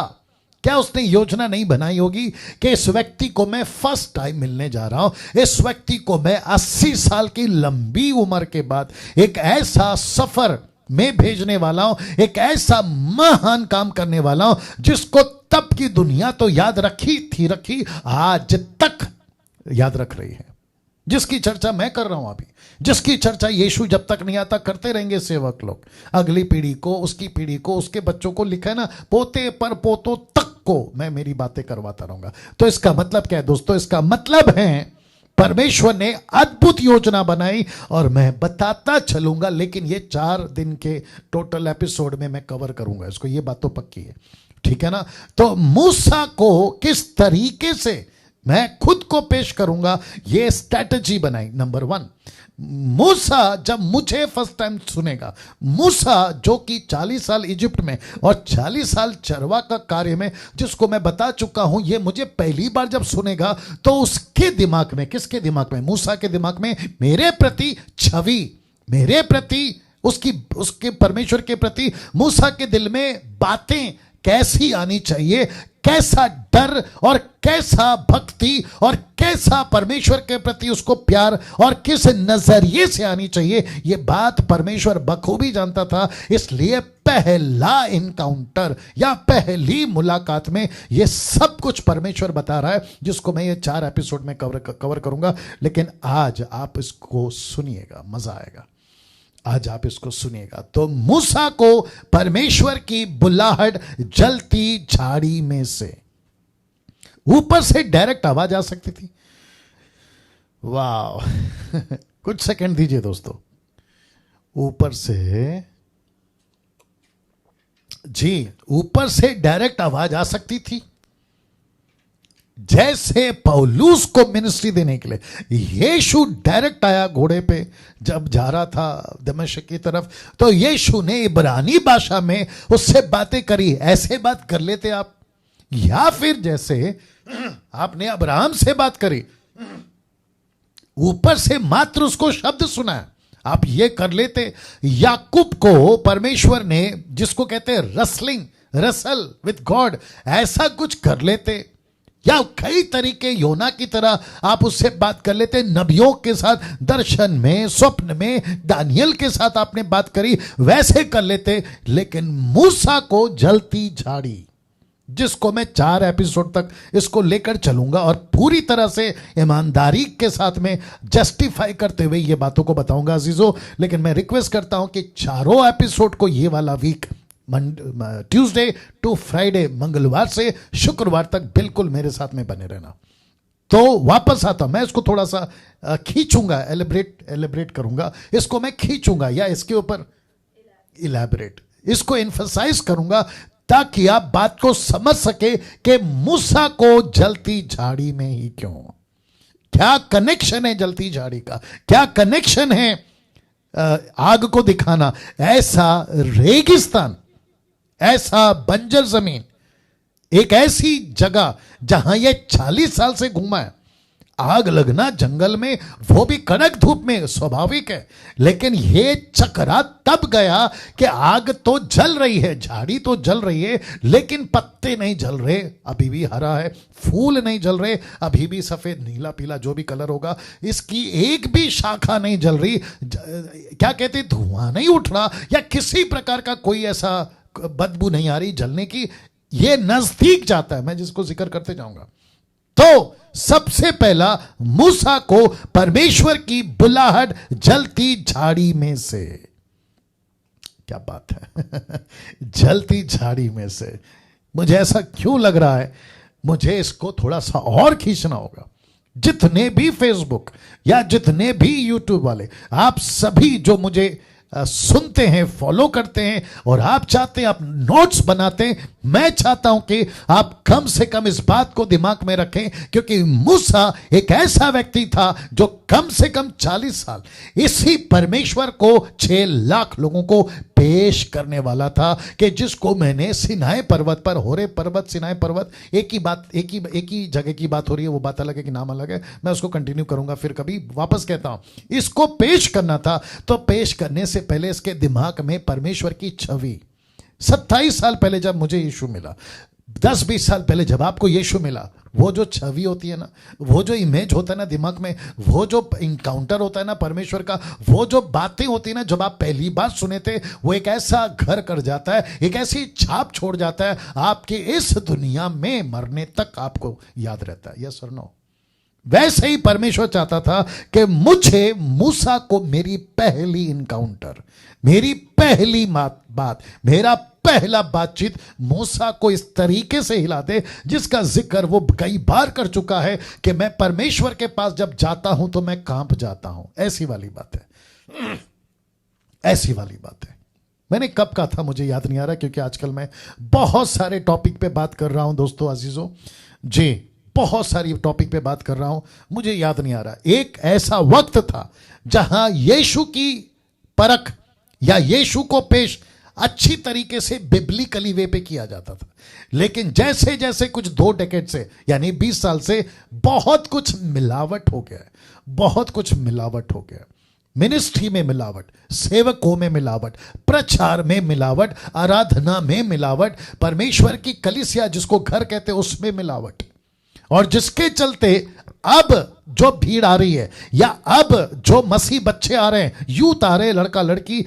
क्या उसने योजना नहीं बनाई होगी कि इस व्यक्ति को मैं फर्स्ट टाइम मिलने जा रहा हूं, इस व्यक्ति को मैं 80 साल की लंबी उम्र के बाद एक ऐसा सफर में भेजने वाला हूं, एक ऐसा महान काम करने वाला हूं जिसको तब की दुनिया तो याद रखी आज तक याद रख रही है, जिसकी चर्चा मैं कर रहा हूं अभी, जिसकी चर्चा यीशु जब तक नहीं आता करते रहेंगे सेवक लोग, अगली पीढ़ी को, उसकी पीढ़ी को, उसके बच्चों को, लिखा है ना, पोते पर पोतों तक को मैं मेरी बातें करवाता रहूंगा। तो इसका मतलब क्या है दोस्तों? इसका मतलब है परमेश्वर ने अद्भुत योजना बनाई और मैं बताता चलूंगा, लेकिन ये 4 दिन के टोटल एपिसोड में मैं कवर करूंगा इसको, ये बात तो पक्की है, ठीक है ना। तो मूसा को किस तरीके से मैं खुद को पेश करूंगा, ये स्ट्रैटेजी बनाई। नंबर 1, मूसा जब मुझे फर्स्ट टाइम सुनेगा, मूसा जो कि 40 साल इजिप्ट में और 40 साल चरवा का कार्य में, जिसको मैं बता चुका हूं, ये मुझे पहली बार जब सुनेगा तो उसके दिमाग में, किसके दिमाग में? मूसा के दिमाग में मेरे प्रति छवि, मेरे प्रति उसके परमेश्वर के प्रति मूसा के दिल में बातें कैसी आनी चाहिए, कैसा डर और कैसा भक्ति और कैसा परमेश्वर के प्रति उसको प्यार और किस नजरिए से आनी चाहिए, ये बात परमेश्वर बखूबी जानता था। इसलिए पहला इनकाउंटर या पहली मुलाकात में ये सब कुछ परमेश्वर बता रहा है, जिसको मैं ये 4 एपिसोड में कवर करूंगा। लेकिन आज आप इसको सुनिएगा, मजा आएगा। आज आप इसको सुनिएगा। तो मूसा को परमेश्वर की बुलाहट जलती झाड़ी में से, ऊपर से डायरेक्ट आवाज आ सकती थी। वाह कुछ सेकंड दीजिए दोस्तों। ऊपर से, जी, ऊपर से डायरेक्ट आवाज आ सकती थी। जैसे पौलुस को मिनिस्ट्री देने के लिए यीशु डायरेक्ट आया घोड़े पे जब जा रहा था दमिश्क की तरफ, तो यीशु ने इब्रानी भाषा में उससे बातें करी। ऐसे बात कर लेते आप, या फिर जैसे आपने अब्राहम से बात करी, ऊपर से मात्र उसको शब्द सुना, आप ये कर लेते। याकूब को परमेश्वर ने, जिसको कहते हैं रसलिंग, रसल विद गॉड, ऐसा कुछ कर लेते। या कई तरीके, योना की तरह आप उससे बात कर लेते। नबियों के साथ दर्शन में, स्वप्न में, दानियल के साथ आपने बात करी, वैसे कर लेते। लेकिन मूसा को जलती झाड़ी, जिसको मैं 4 एपिसोड तक इसको लेकर चलूंगा और पूरी तरह से ईमानदारी के साथ में जस्टिफाई करते हुए ये बातों को बताऊंगा अजीजों। लेकिन मैं रिक्वेस्ट करता हूं कि चारों एपिसोड को ये वाला वीक, ट्यूसडे टू फ्राइडे, मंगलवार से शुक्रवार तक बिल्कुल मेरे साथ में बने रहना। तो वापस आता मैं इसको थोड़ा सा खींचूंगा, एलिब्रेट करूंगा, इसको मैं खींचूंगा या इसके ऊपर इलैबोरेट, इसको एम्फसाइज करूंगा ताकि आप बात को समझ सके कि मूसा को जलती झाड़ी में ही क्यों, क्या कनेक्शन है जलती झाड़ी का, क्या कनेक्शन है आग को दिखाना। ऐसा रेगिस्तान, ऐसा बंजर जमीन, एक ऐसी जगह जहां ये 40 साल से घूमा है, आग लगना जंगल में, वो भी कड़क धूप में, स्वाभाविक है। लेकिन ये चकरा तब गया कि आग तो जल रही है, झाड़ी तो जल रही है, लेकिन पत्ते नहीं जल रहे, अभी भी हरा है। फूल नहीं जल रहे, अभी भी सफेद, नीला, पीला जो भी कलर होगा, इसकी एक भी शाखा नहीं जल रही। क्या कहते, धुआं नहीं उठ रहा या किसी प्रकार का कोई ऐसा बदबू नहीं आ रही जलने की। ये नजदीक जाता है, मैं जिसको जिक्र करते जाऊंगा। तो सबसे पहला, मूसा को परमेश्वर की बुलाहट जलती झाड़ी में से, क्या बात है जलती झाड़ी में से। मुझे ऐसा क्यों लग रहा है, मुझे इसको थोड़ा सा और खींचना होगा। जितने भी फेसबुक या जितने भी यूट्यूब वाले, आप सभी जो मुझे सुनते हैं, फॉलो करते हैं और आप चाहते हैं, आप नोट्स बनाते हैं, मैं चाहता हूं कि आप कम से कम इस बात को दिमाग में रखें, क्योंकि मूसा एक ऐसा व्यक्ति था जो कम से कम 40 साल इसी परमेश्वर को 6 लाख लोगों को पेश करने वाला था, कि जिसको मैंने सिनाई पर्वत पर, होरे पर्वत, सिनाई पर्वत, एक ही जगह की बात हो रही है, वो बात अलग है कि नाम अलग है, मैं उसको कंटिन्यू करूंगा फिर कभी। वापस कहता हूं, इसको पेश करना था, तो पेश करने से पहले इसके दिमाग में परमेश्वर की छवि, 27 साल पहले जब मुझे यीशु मिला, 10-20 साल पहले जब आपको यीशु मिला, वो जो छवि होती है ना, वो जो इमेज होता है ना दिमाग में, वो जो इंकाउंटर होता है ना परमेश्वर का, वो जो बातें होती है ना, जब आप पहली बार सुने थे, वो एक ऐसा घर कर जाता है, एक ऐसी छाप छोड़ जाता है आपके इस दुनिया में, मरने तक आपको याद रहता है। यस और नो? वैसे ही परमेश्वर चाहता था कि मुझे, मूसा को, मेरी पहली इनकाउंटर, मेरी पहली बात, मेरा पहला बातचीत मूसा को इस तरीके से हिला दे, जिसका जिक्र वो कई बार कर चुका है कि मैं परमेश्वर के पास जब जाता हूं तो मैं कांप जाता हूं। ऐसी वाली बात है, ऐसी वाली बात है। मैंने कब कहा था मुझे याद नहीं आ रहा, क्योंकि आजकल मैं बहुत सारे टॉपिक पे बात कर रहा हूं दोस्तों, अजीजों जी, बहुत सारी टॉपिक पे बात कर रहा हूं, मुझे याद नहीं आ रहा। एक ऐसा वक्त था जहां यीशु की परख या यीशु को पेश अच्छी तरीके से बिब्लिकली वे पे किया जाता था, लेकिन जैसे जैसे कुछ 2 डेकेड से यानी 20 साल से बहुत कुछ मिलावट हो गया है, बहुत कुछ मिलावट हो गया। मिनिस्ट्री में मिलावट, सेवकों में मिलावट, प्रचार में मिलावट, आराधना में मिलावट, परमेश्वर की कलीसिया जिसको घर कहते हैं उसमें मिलावट, और जिसके चलते अब जो भीड़ आ रही है या अब जो मसीह बच्चे आ रहे हैं, यूथ आ रहे हैं, लड़का लड़की,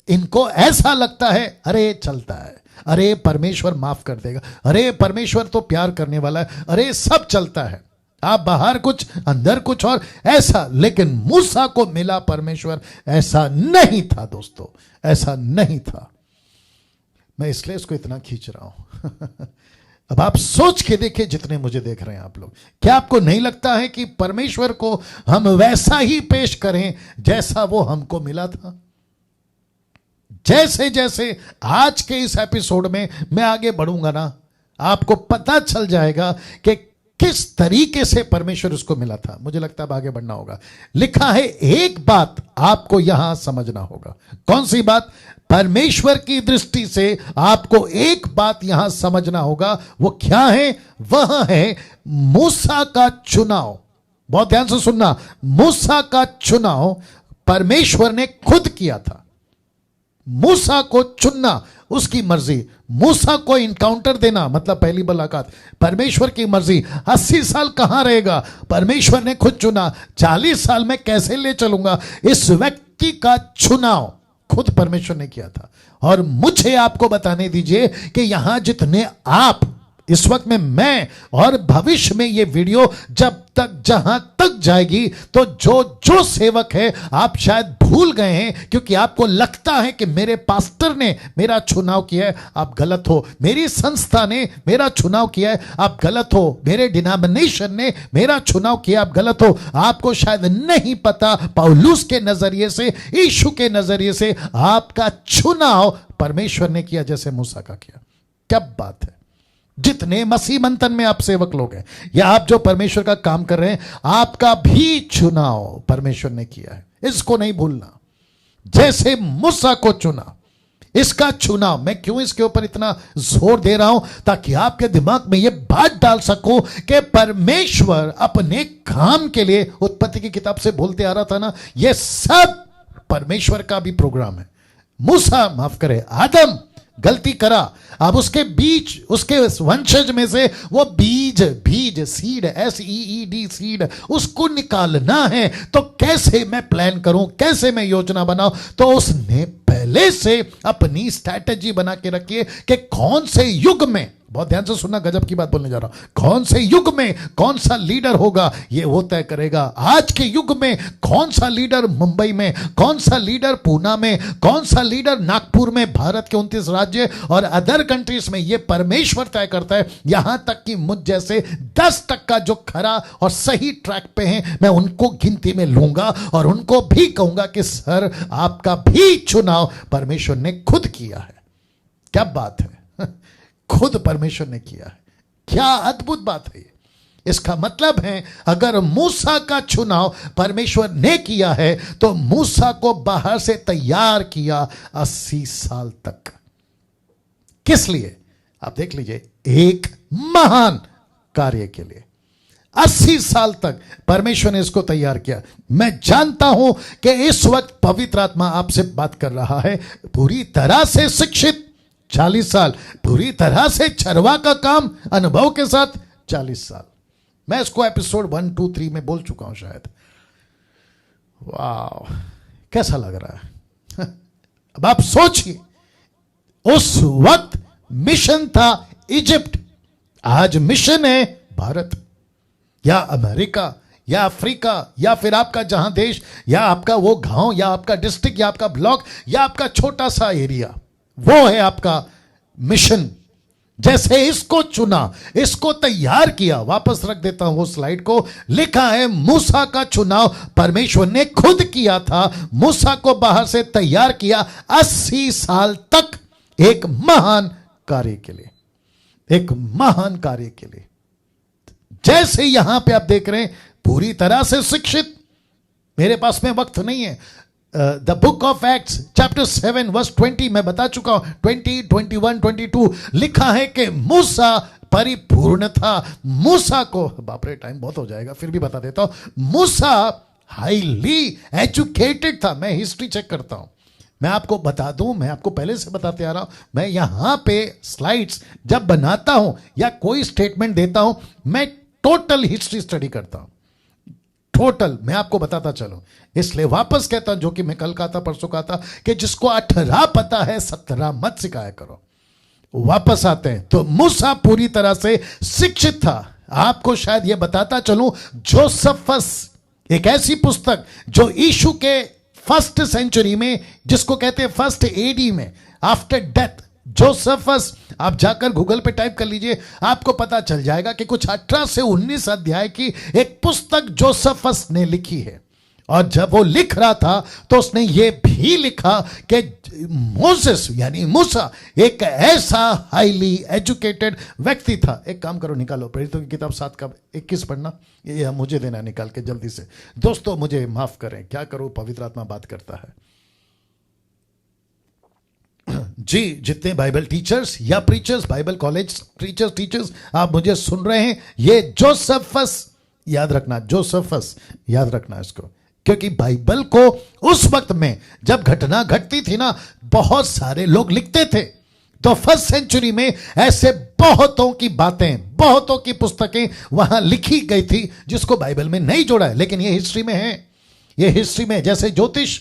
इनको ऐसा लगता है अरे चलता है, अरे परमेश्वर माफ कर देगा, अरे परमेश्वर तो प्यार करने वाला है, अरे सब चलता है, आप बाहर कुछ अंदर कुछ और ऐसा। लेकिन मूसा को मिला परमेश्वर, ऐसा नहीं था दोस्तों, ऐसा नहीं था। मैं इसलिए इसको इतना खींच रहा हूं। अब आप सोच के देखिए, जितने मुझे देख रहे हैं आप लोग, क्या आपको नहीं लगता है कि परमेश्वर को हम वैसा ही पेश करें जैसा वो हमको मिला था? जैसे जैसे आज के इस एपिसोड में मैं आगे बढ़ूंगा ना, आपको पता चल जाएगा कि किस तरीके से परमेश्वर उसको मिला था। मुझे लगता है अब आगे बढ़ना होगा। लिखा है, एक बात आपको यहां समझना होगा। कौन सी बात? परमेश्वर की दृष्टि से आपको एक बात यहां समझना होगा। वो क्या है? वह है मूसा का चुनाव। बहुत ध्यान से सुनना, मूसा का चुनाव परमेश्वर ने खुद किया था। मूसा को चुनना उसकी मर्जी, मूसा को इनकाउंटर देना मतलब पहली मुलाकात परमेश्वर की मर्जी। 80 साल कहां रहेगा? परमेश्वर ने खुद चुना। 40 साल में कैसे ले चलूंगा? इस व्यक्ति का चुनाव खुद परमेश्वर ने किया था। और मुझे आपको बताने दीजिए कि यहां जितने आप इस वक्त में, मैं और भविष्य में ये वीडियो जब तक जहां तक जाएगी, तो जो जो सेवक है आप शायद भूल गए हैं, क्योंकि आपको लगता है कि मेरे पास्टर ने मेरा चुनाव किया है, आप गलत हो। मेरी संस्था ने मेरा चुनाव किया है, आप गलत हो। मेरे डिनोमिनेशन ने मेरा चुनाव किया, आप गलत हो। आपको शायद नहीं पता पौलुस के नजरिए से, यीशु के नजरिए से आपका चुनाव परमेश्वर ने किया जैसे मूसा का किया। क्या बात है! जितने मसीह मंथन में आप सेवक लोग हैं या आप जो परमेश्वर का काम कर रहे हैं, आपका भी चुनाव परमेश्वर ने किया है, इसको नहीं भूलना। जैसे मूसा को चुना, इसका चुनाव। मैं क्यों इसके ऊपर इतना जोर दे रहा हूं? ताकि आपके दिमाग में यह बात डाल सकूं कि परमेश्वर अपने काम के लिए, उत्पत्ति की किताब से बोलते आ रहा था ना, यह सब परमेश्वर का भी प्रोग्राम है। मूसा, माफ करे, आदम गलती करा, अब उसके बीच, उसके वंशज में से वो बीज सीड, SEED सीड, उसको निकालना है। तो कैसे मैं प्लान करूं, कैसे मैं योजना बनाऊं? तो उसने पहले से अपनी स्ट्रैटेजी बना के रखी है कि कौन से युग में, बहुत ध्यान से सुनना, गजब की बात बोलने जा रहा हूं, कौन से युग में कौन सा लीडर होगा ये वो तय करेगा। आज के युग में कौन सा लीडर मुंबई में, कौन सा लीडर पूना में, कौन सा लीडर नागपुर में, भारत के 29 राज्य और अदर कंट्रीज में, ये परमेश्वर तय करता है। यहां तक कि मुझ जैसे 10% जो खरा और सही ट्रैक पे हैं, मैं उनको गिनती में लूंगा और उनको भी कहूंगा कि सर, आपका भी चुनाव परमेश्वर ने खुद किया है। क्या बात है! खुद परमेश्वर ने किया है। क्या अद्भुत बात है ये! इसका मतलब है, अगर मूसा का चुनाव परमेश्वर ने किया है, तो मूसा को बाहर से तैयार किया 80 साल तक। किस लिए? आप देख लीजिए, एक महान कार्य के लिए 80 साल तक परमेश्वर ने इसको तैयार किया। मैं जानता हूं कि इस वक्त पवित्र आत्मा आपसे बात कर रहा है, पूरी तरह से शिक्षित 40 साल, पूरी तरह से चरवा का काम अनुभव के साथ 40 साल। मैं इसको एपिसोड 1, 2, 3 में बोल चुका हूं शायद। वाह, कैसा लग रहा है! अब आप सोचिए, उस वक्त मिशन था इजिप्ट, आज मिशन है भारत या अमेरिका या अफ्रीका, या फिर आपका जहां देश, या आपका वो गांव, या आपका डिस्ट्रिक्ट, या आपका ब्लॉक, या आपका छोटा सा एरिया, वो है आपका मिशन। जैसे इसको चुना, इसको तैयार किया। वापस रख देता हूं वो स्लाइड को। लिखा है, मूसा का चुनाव परमेश्वर ने खुद किया था। मूसा को बाहर से तैयार किया 80 साल तक, एक महान कार्य के लिए, एक महान कार्य के लिए। जैसे यहां पे आप देख रहे हैं, पूरी तरह से शिक्षित। मेरे पास में वक्त नहीं है। The book of Acts chapter 7 verse 20 मैं बता चुका हूं, 20, 21, 22 लिखा है कि मूसा परिपूर्ण था। मूसा को, बाप रे टाइम बहुत हो जाएगा, फिर भी बता देता हूं, मूसा हाईली एजुकेटेड था। मैं हिस्ट्री चेक करता हूं, मैं आपको बता दूं, मैं आपको पहले से बताते आ रहा हूं, मैं यहां पे स्लाइड्स जब बनाता हूं या कोई स्टेटमेंट देता हूं, मैं टोटल हिस्ट्री स्टडी करता हूं, टोटल मैं आपको बताता चलूं। इसलिए वापस कहता हूं, जो कि मैं कल कहा था, परसों कहा था, कि जिसको 18 पता है 17 मत सिखाया करो। वापस आते हैं तो मूसा पूरी तरह से शिक्षित था। आपको शायद यह बताता चलूं, जोसेफस एक ऐसी पुस्तक जो यीशु के फर्स्ट सेंचुरी में, जिसको कहते हैं फर्स्ट एडी में, आफ्टर डेथ, जोसेफस, आप जाकर गूगल पे टाइप कर लीजिए, आपको पता चल जाएगा कि कुछ 18 से 19 अध्याय की एक पुस्तक जोसेफस ने लिखी है। और जब वो लिख रहा था तो उसने ये भी लिखा कि मोसेस यानी मूसा एक ऐसा हाईली एजुकेटेड व्यक्ति था। एक काम करो, निकालो प्रेरितों की किताब 7 का 21 पढ़ना, ये मुझे देना निकाल के जल्दी से। दोस्तों मुझे माफ करें, क्या करूं, पवित्र आत्मा बात करता है। जी, जितने बाइबल टीचर्स या प्रीचर्स, बाइबल कॉलेज टीचर्स आप मुझे सुन रहे हैं, ये जोसेफस याद रखना, जोसेफस याद रखना इसको, क्योंकि बाइबल को उस वक्त में जब घटना घटती थी ना, बहुत सारे लोग लिखते थे। तो फर्स्ट सेंचुरी में ऐसे बहुतों की बातें, बहुतों की पुस्तकें वहां लिखी गई थी, जिसको बाइबल में नहीं जोड़ा है, लेकिन ये हिस्ट्री में है। ये हिस्ट्री में, जैसे ज्योतिष,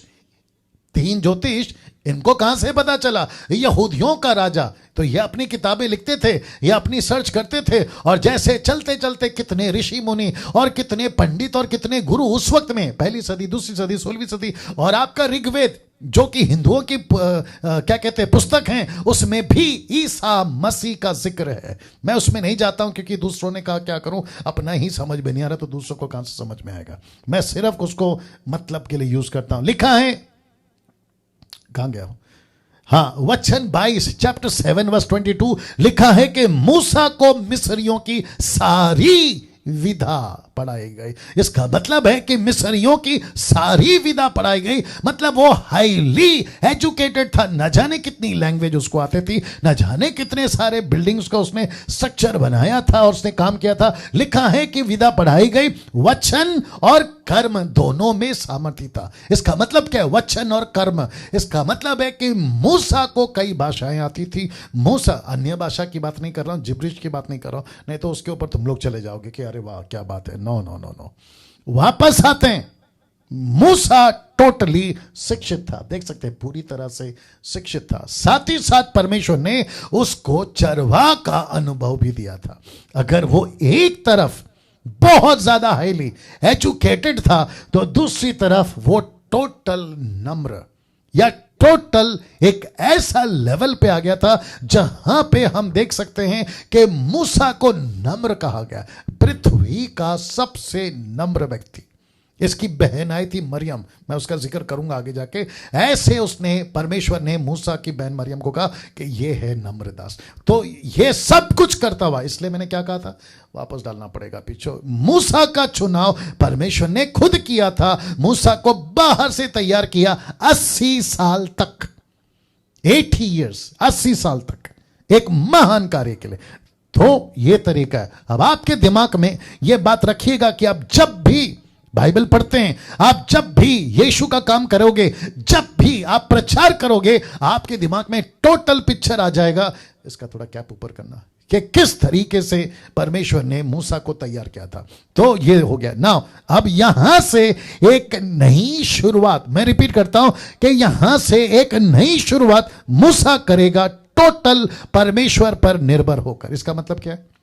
3 ज्योतिष, इनको कहां से पता चला? यहूदियों का राजा, तो ये अपनी किताबें लिखते थे, ये अपनी सर्च करते थे, और जैसे चलते चलते कितने ऋषि मुनि और कितने पंडित और कितने गुरु उस वक्त में, पहली सदी, दूसरी सदी, 16वीं सदी, और आपका ऋग्वेद जो कि हिंदुओं की क्या कहते हैं पुस्तक हैं, उसमें भी ईसा मसीह का जिक्र है। मैं उसमें नहीं जाता हूं, क्योंकि दूसरों ने कहा क्या करूं, अपना ही समझ में नहीं आ रहा तो दूसरों को कहां से समझ में आएगा। मैं सिर्फ उसको मतलब के लिए यूज करता हूं। लिखा है, कहां गया हूं, हाँ, वचन 22 चैप्टर 7 वर्स 22 लिखा है कि मूसा को मिस्रियों की सारी विधा पढ़ाई गई। इसका मतलब है कि मिस्रियों की सारी विधा पढ़ाई गई, मतलब वो हाईली एजुकेटेड था। न जाने कितनी लैंग्वेज उसको आती थी, न जाने कितने सारे बिल्डिंग्स का उसने स्ट्रक्चर बनाया था और उसने काम किया था। लिखा है कि विधा पढ़ाई गई, वचन और कर्म दोनों में सामर्थ्य था। इसका मतलब क्या है? वचन और कर्म। इसका मतलब है कि मूसा को कई भाषाएं आती थी। मूसा, अन्य भाषा की बात नहीं कर रहा हूं, जिब्रिश की बात नहीं कर रहा हूं, नहीं तो उसके ऊपर तुम लोग चले जाओगे कि अरे वाह क्या बात है। नो नो नो नो, वापस आते हैं। मूसा टोटली शिक्षित था, देख सकते हैं पूरी तरह से शिक्षित था। साथ ही साथ परमेश्वर ने उसको चरवाह का अनुभव भी दिया था। अगर वो एक तरफ बहुत ज्यादा हाईली एजुकेटेड था, तो दूसरी तरफ वो टोटल नम्र या टोटल एक ऐसा लेवल पे आ गया था जहां पे हम देख सकते हैं कि मूसा को नम्र कहा गया, पृथ्वी का सबसे नम्र व्यक्ति। इसकी बहन आई थी मरियम, मैं उसका जिक्र करूंगा आगे जाके। ऐसे उसने, परमेश्वर ने मूसा की बहन मरियम को कहा कि ये है नम्रदास। तो ये सब कुछ करता हुआ, इसलिए मैंने क्या कहा था, वापस डालना पड़ेगा पीछे। मूसा का चुनाव परमेश्वर ने खुद किया था। मूसा को बाहर से तैयार किया 80 साल तक, 80 ईयर्स, 80 साल तक एक महान कार्य के लिए। तो ये तरीका है। अब आपके दिमाग में यह बात रखिएगा कि आप जब भी बाइबल पढ़ते हैं, आप जब भी यीशु का काम करोगे, जब भी आप प्रचार करोगे, आपके दिमाग में टोटल पिक्चर आ जाएगा। इसका थोड़ा कैप ऊपर करना, कि किस तरीके से परमेश्वर ने मूसा को तैयार किया था। तो ये हो गया ना। अब यहां से एक नई शुरुआत, मैं रिपीट करता हूं कि यहां से एक नई शुरुआत मूसा करेगा, टोटल परमेश्वर पर निर्भर होकर। इसका मतलब क्या है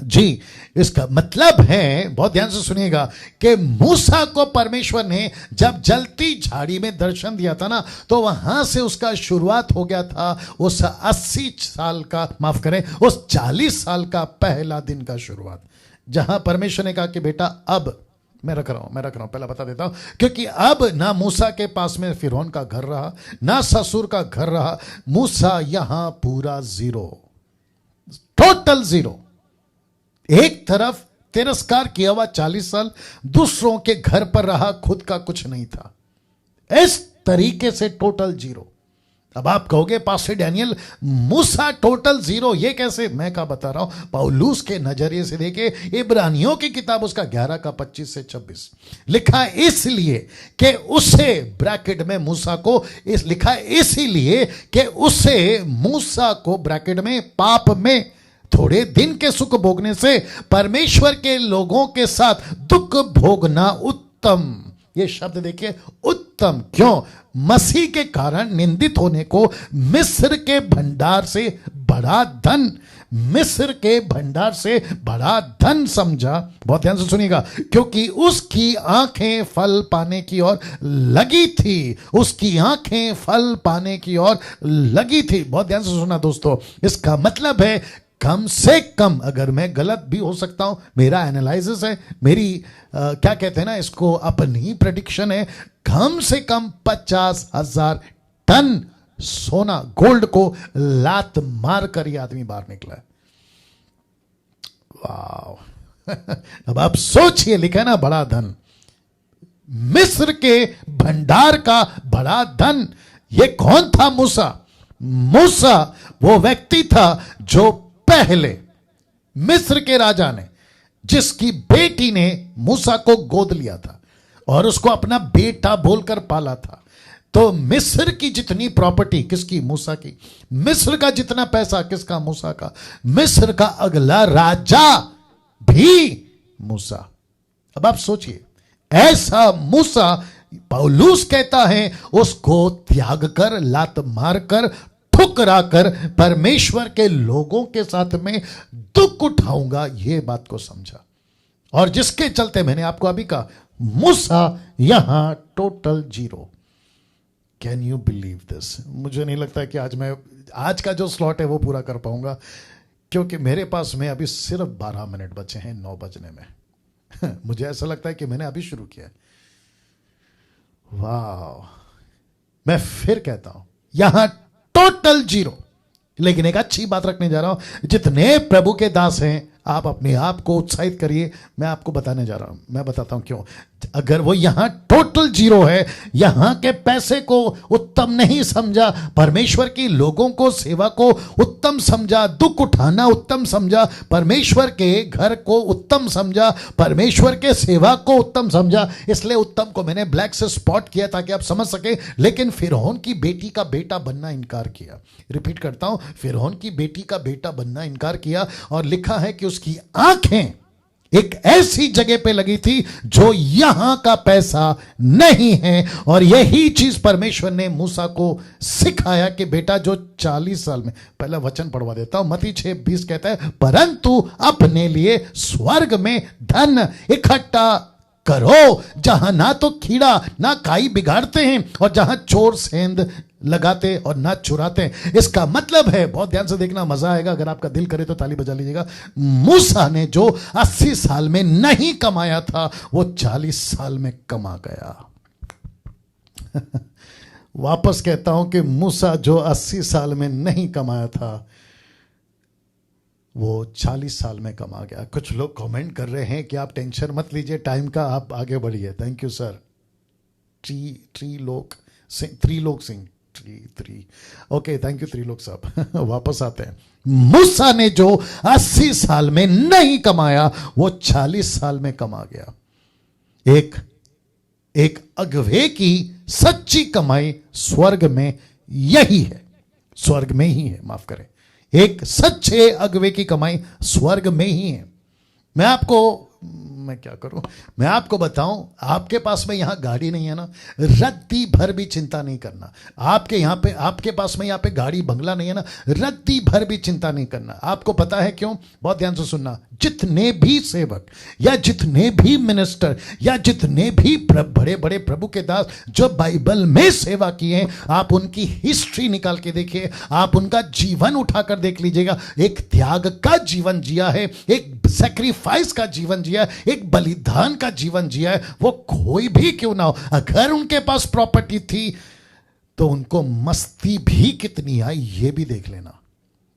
जी? इसका मतलब है, बहुत ध्यान से सुनिएगा, कि मूसा को परमेश्वर ने जब जलती झाड़ी में दर्शन दिया था ना, तो वहां से उसका शुरुआत हो गया था उस 80 साल का, माफ करें, उस 40 साल का पहला दिन का शुरुआत, जहां परमेश्वर ने कहा कि बेटा अब मैं रख रहा हूं, पहला बता देता हूं, क्योंकि अब ना मूसा के पास में फिरौन का घर रहा, ना ससुर का घर रहा। मूसा यहां पूरा जीरो, टोटल जीरो। एक तरफ तिरस्कार किया हुआ 40 साल, दूसरों के घर पर रहा, खुद का कुछ नहीं था। इस तरीके से टोटल जीरो। अब आप कहोगे पास्टर डैनियल मूसा टोटल जीरो, ये कैसे? मैं क्या बता रहा हूं, पौलुस के नजरिए से देखे, इब्रानियों की किताब उसका 11 का 25 से 26 लिखा इसलिए कि उसे, ब्रैकेट में मूसा को इस लिखा इसीलिए कि उसे, मूसा को ब्रैकेट में, पाप में थोड़े दिन के सुख भोगने से परमेश्वर के लोगों के साथ दुख भोगना उत्तम। ये शब्द देखिए, उत्तम। क्यों? मसीह के कारण निंदित होने को मिस्र के भंडार से बड़ा धन, मिस्र के भंडार से बड़ा धन समझा। बहुत ध्यान से सुनिएगा, क्योंकि उसकी आंखें फल पाने की ओर लगी थी, उसकी आंखें फल पाने की ओर लगी थी। बहुत ध्यान से सुना दोस्तों, इसका मतलब है कम से कम, अगर मैं गलत भी हो सकता हूं, मेरा एनालिसिस है, मेरी क्या कहते हैं ना इसको, अपनी प्रेडिक्शन है, कम से कम 50,000 टन सोना, गोल्ड को लात मार कर ये आदमी बाहर निकला है। वाह अब आप सोचिए, लिखा है ना बड़ा धन, मिस्र के भंडार का बड़ा धन। ये कौन था? मूसा। मूसा वो व्यक्ति था जो पहले मिस्र के राजा ने, जिसकी बेटी ने मूसा को गोद लिया था और उसको अपना बेटा बोलकर पाला था। तो मिस्र की जितनी प्रॉपर्टी किसकी? मूसा की। मिस्र का जितना पैसा किसका? मूसा का। मिस्र का अगला राजा भी मूसा। अब आप सोचिए, ऐसा मूसा, पौलुस कहता है उसको त्याग कर, लात मार कर, ठुकरा कर परमेश्वर के लोगों के साथ में दुख उठाऊंगा, ये बात को समझा। और जिसके चलते मैंने आपको अभी कहा, मूसा यहां total zero. Can you believe this? मुझे नहीं लगता कि आज का जो स्लॉट है वो पूरा कर पाऊंगा, क्योंकि मेरे पास में अभी सिर्फ 12 मिनट बचे हैं 9 बजने में। मुझे ऐसा लगता है कि मैंने अभी शुरू किया। वाह, मैं फिर कहता हूं यहां टोटल जीरो। लेकिन एक अच्छी बात रखने जा रहा हूं, जितने प्रभु के दास हैं, आप अपने आप को उत्साहित करिए। मैं आपको बताने जा रहा हूं, मैं बताता हूं क्यों। अगर वो यहां टोटल जीरो है, यहां के पैसे को उत्तम नहीं समझा, परमेश्वर की लोगों को, सेवा को उत्तम समझा, दुख उठाना उत्तम समझा, परमेश्वर के घर को उत्तम समझा, परमेश्वर के सेवा को उत्तम समझा, इसलिए उत्तम को मैंने ब्लैक से स्पॉट किया ताकि आप समझ सके। लेकिन फिरौन की बेटी का बेटा बनना इनकार किया। रिपीट करता हूं, फिरौन की बेटी का बेटा बनना इनकार किया। और लिखा है कि उसकी आंखें एक ऐसी जगह पे लगी थी जो यहां का पैसा नहीं है। और यही चीज परमेश्वर ने मूसा को सिखाया कि बेटा जो 40 साल में, पहला वचन पढ़वा देता हूं, मत्ती 6:20 कहता है, परंतु अपने लिए स्वर्ग में धन इकट्ठा करो, जहां ना तो कीड़ा ना काई बिगाड़ते हैं और जहां चोर सेंध लगाते और ना चुराते हैं। इसका मतलब है, बहुत ध्यान से देखना, मजा आएगा, अगर आपका दिल करे तो ताली बजा लीजिएगा। मूसा ने जो 80 साल में नहीं कमाया था वो 40 साल में कमा गया। वापस कहता हूं कि मूसा जो 80 साल में नहीं कमाया था वो 40 साल में कमा गया। कुछ लोग कमेंट कर रहे हैं कि आप टेंशन मत लीजिए टाइम का, आप आगे बढ़िए। Thank you sir. Trilok Singh, okay, thank you Trilok साहब। वापस आते हैं, मूसा ने जो 80 साल में नहीं कमाया वो 40 साल में कमा गया। एक अगवे की सच्ची कमाई स्वर्ग में यही है, स्वर्ग में ही है, माफ करें, एक सच्चे अगवे की कमाई स्वर्ग में ही है। मैं क्या करूं, मैं आपको बताऊं, आपके पास में यहां गाड़ी नहीं है ना, रत्ती भर भी चिंता नहीं करना। आपके पास में यहां पे गाड़ी बंगला नहीं है ना, रत्ती भर भी चिंता नहीं करना। आपको पता है क्यों? बहुत ध्यान से सुनना। जितने भी सेवक या जितने भी मिनिस्टर या जितने भी बड़े बड़े प्रभु के दास जो बाइबल में सेवा किए हैं, आप उनकी हिस्ट्री निकाल के देखिए, आप उनका जीवन उठाकर देख लीजिएगा। एक त्याग का जीवन जिया है, एक सैक्रिफाइस का जीवन जिया है, एक बलिदान का जीवन जिया है। वो कोई भी क्यों ना हो, अगर उनके पास प्रॉपर्टी थी तो उनको मस्ती भी कितनी आई ये भी देख लेना।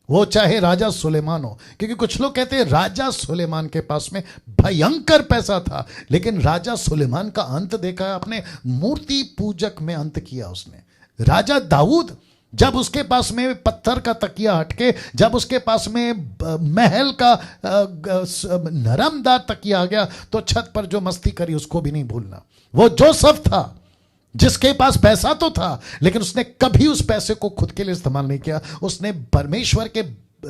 वो चाहे राजा सुलेमान हो, क्योंकि कुछ लोग कहते हैं राजा सुलेमान के पास में भयंकर पैसा था, लेकिन राजा सुलेमान का अंत देखा है आपने? मूर्ति पूजक में अंत किया उसने। राजा दाऊद, जब उसके पास में पत्थर का तकिया हटके, जब उसके पास में महल का नरमदार तकिया आ गया, तो छत पर जो मस्ती करी उसको भी नहीं भूलना। वो जोसेफ था, जिसके पास पैसा तो था, लेकिन उसने कभी उस पैसे को खुद के लिए इस्तेमाल नहीं किया। उसने परमेश्वर के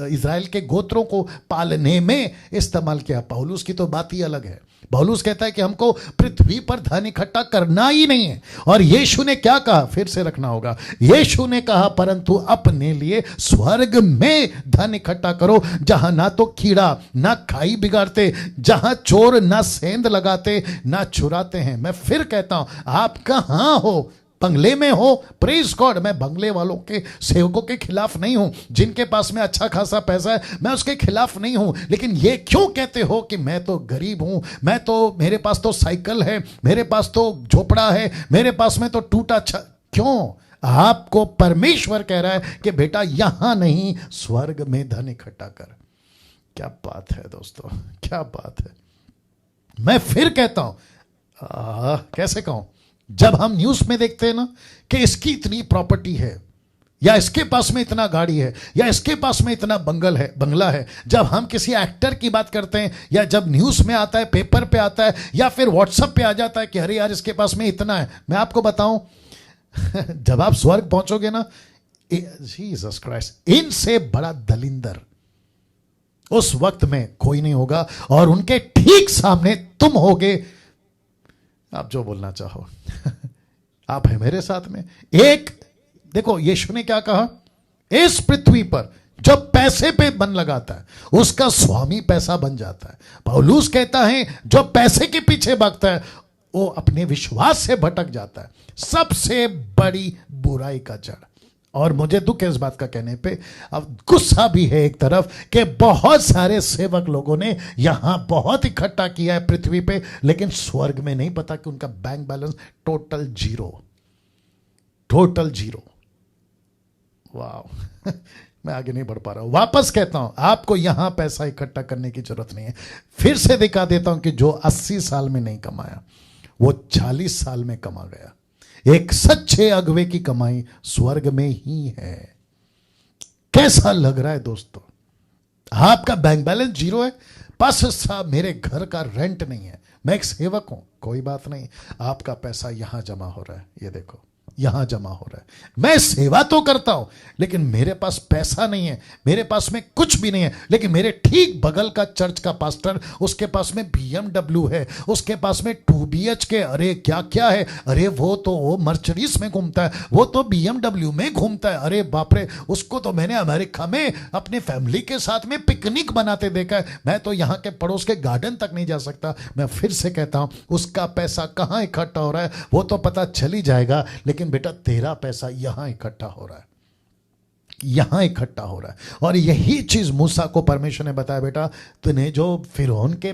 इज़राइल के गोत्रों को पालने में इस्तेमाल किया। पौलुस की तो बात ही अलग है। पौलुस कहता है कि हमको पृथ्वी पर धन इकट्ठा करना ही नहीं है। और यीशु ने क्या कहा? फिर से रखना होगा। यीशु ने कहा, परंतु अपने लिए स्वर्ग में धन इकट्ठा करो, जहां ना तो कीड़ा ना खाई बिगाड़ते, जहां चोर ना सेंध लगाते ना चुराते हैं। मैं फिर कहता हूं, आप कहां हो? बंगले में हो? Praise God. मैं बंगले वालों के सेवकों के खिलाफ नहीं हूं, जिनके पास में अच्छा खासा पैसा है, मैं उसके खिलाफ नहीं हूं। लेकिन ये क्यों कहते हो कि मैं तो गरीब हूं, मैं तो, मेरे पास तो साइकिल है, मेरे पास तो झोपड़ा है, मेरे पास में तो टूटा क्यों? आपको परमेश्वर कह रहा है कि बेटा यहां नहीं, स्वर्ग में धन इकट्ठा कर। क्या बात है दोस्तों, क्या बात है। मैं फिर कहता हूं, कैसे कहूं, जब हम न्यूज में देखते हैं ना कि इसकी इतनी प्रॉपर्टी है, या इसके पास में इतना गाड़ी है, या इसके पास में इतना बंगला है, जब हम किसी एक्टर की बात करते हैं, या जब न्यूज में आता है, पेपर पे आता है, या फिर व्हाट्सएप पे आ जाता है कि अरे यार इसके पास में इतना है, मैं आपको बताऊं जब आप स्वर्ग पहुंचोगे ना, जीसस क्राइस्ट, इनसे बड़ा दलिंदर उस वक्त में कोई नहीं होगा, और उनके ठीक सामने तुम होगे। आप जो बोलना चाहो आप है मेरे साथ में। एक देखो, यीशु ने क्या कहा? इस पृथ्वी पर जो पैसे पे मन लगाता है उसका स्वामी पैसा बन जाता है। पौलुस कहता है जो पैसे के पीछे भागता है वो अपने विश्वास से भटक जाता है। सबसे बड़ी बुराई का जड़। और मुझे दुख है इस बात का कहने पे, अब गुस्सा भी है एक तरफ कि बहुत सारे सेवक लोगों ने यहां बहुत इकट्ठा किया है पृथ्वी पे, लेकिन स्वर्ग में नहीं पता कि उनका bank balance total zero, total zero. वाह मैं आगे नहीं बढ़ पा रहा हूं। वापस कहता हूं, आपको यहां पैसा इकट्ठा करने की जरूरत नहीं है। फिर से दिखा देता हूं कि जो 80 साल में नहीं कमाया वो 40 साल में कमा गया। एक सच्चे अगवे की कमाई स्वर्ग में ही है। कैसा लग रहा है दोस्तों? आपका बैंक बैलेंस जीरो है, बस साहब मेरे घर का रेंट नहीं है, मैं एक सेवक हूं, कोई बात नहीं, आपका पैसा यहां जमा हो रहा है, ये देखो यहां जमा हो रहा है। मैं सेवा तो करता हूं, लेकिन मेरे पास पैसा नहीं है, मेरे पास में कुछ भी नहीं है। लेकिन मेरे ठीक बगल का चर्च का पास्टर, उसके पास में BMW है, उसके पास में 2 BHK, अरे क्या क्या है, अरे वो तो वो मर्सिडीज में घूमता है, वो तो BMW में घूमता है, अरे बाप रे, उसको तो मैंने अमेरिका में अपने फैमिली के साथ में पिकनिक बनाते देखा है, मैं तो यहाँ के पड़ोस के गार्डन तक नहीं जा सकता। मैं फिर से कहता हूं, उसका पैसा कहां इकट्ठा हो रहा है वो तो पता चल ही जाएगा, लेकिन बेटा तेरा पैसा यहां इकट्ठा हो रहा है, यहां इकट्ठा हो रहा है। और यही चीज मूसा को परमेश्वर ने बताया, बेटा तूने जो फिरौन के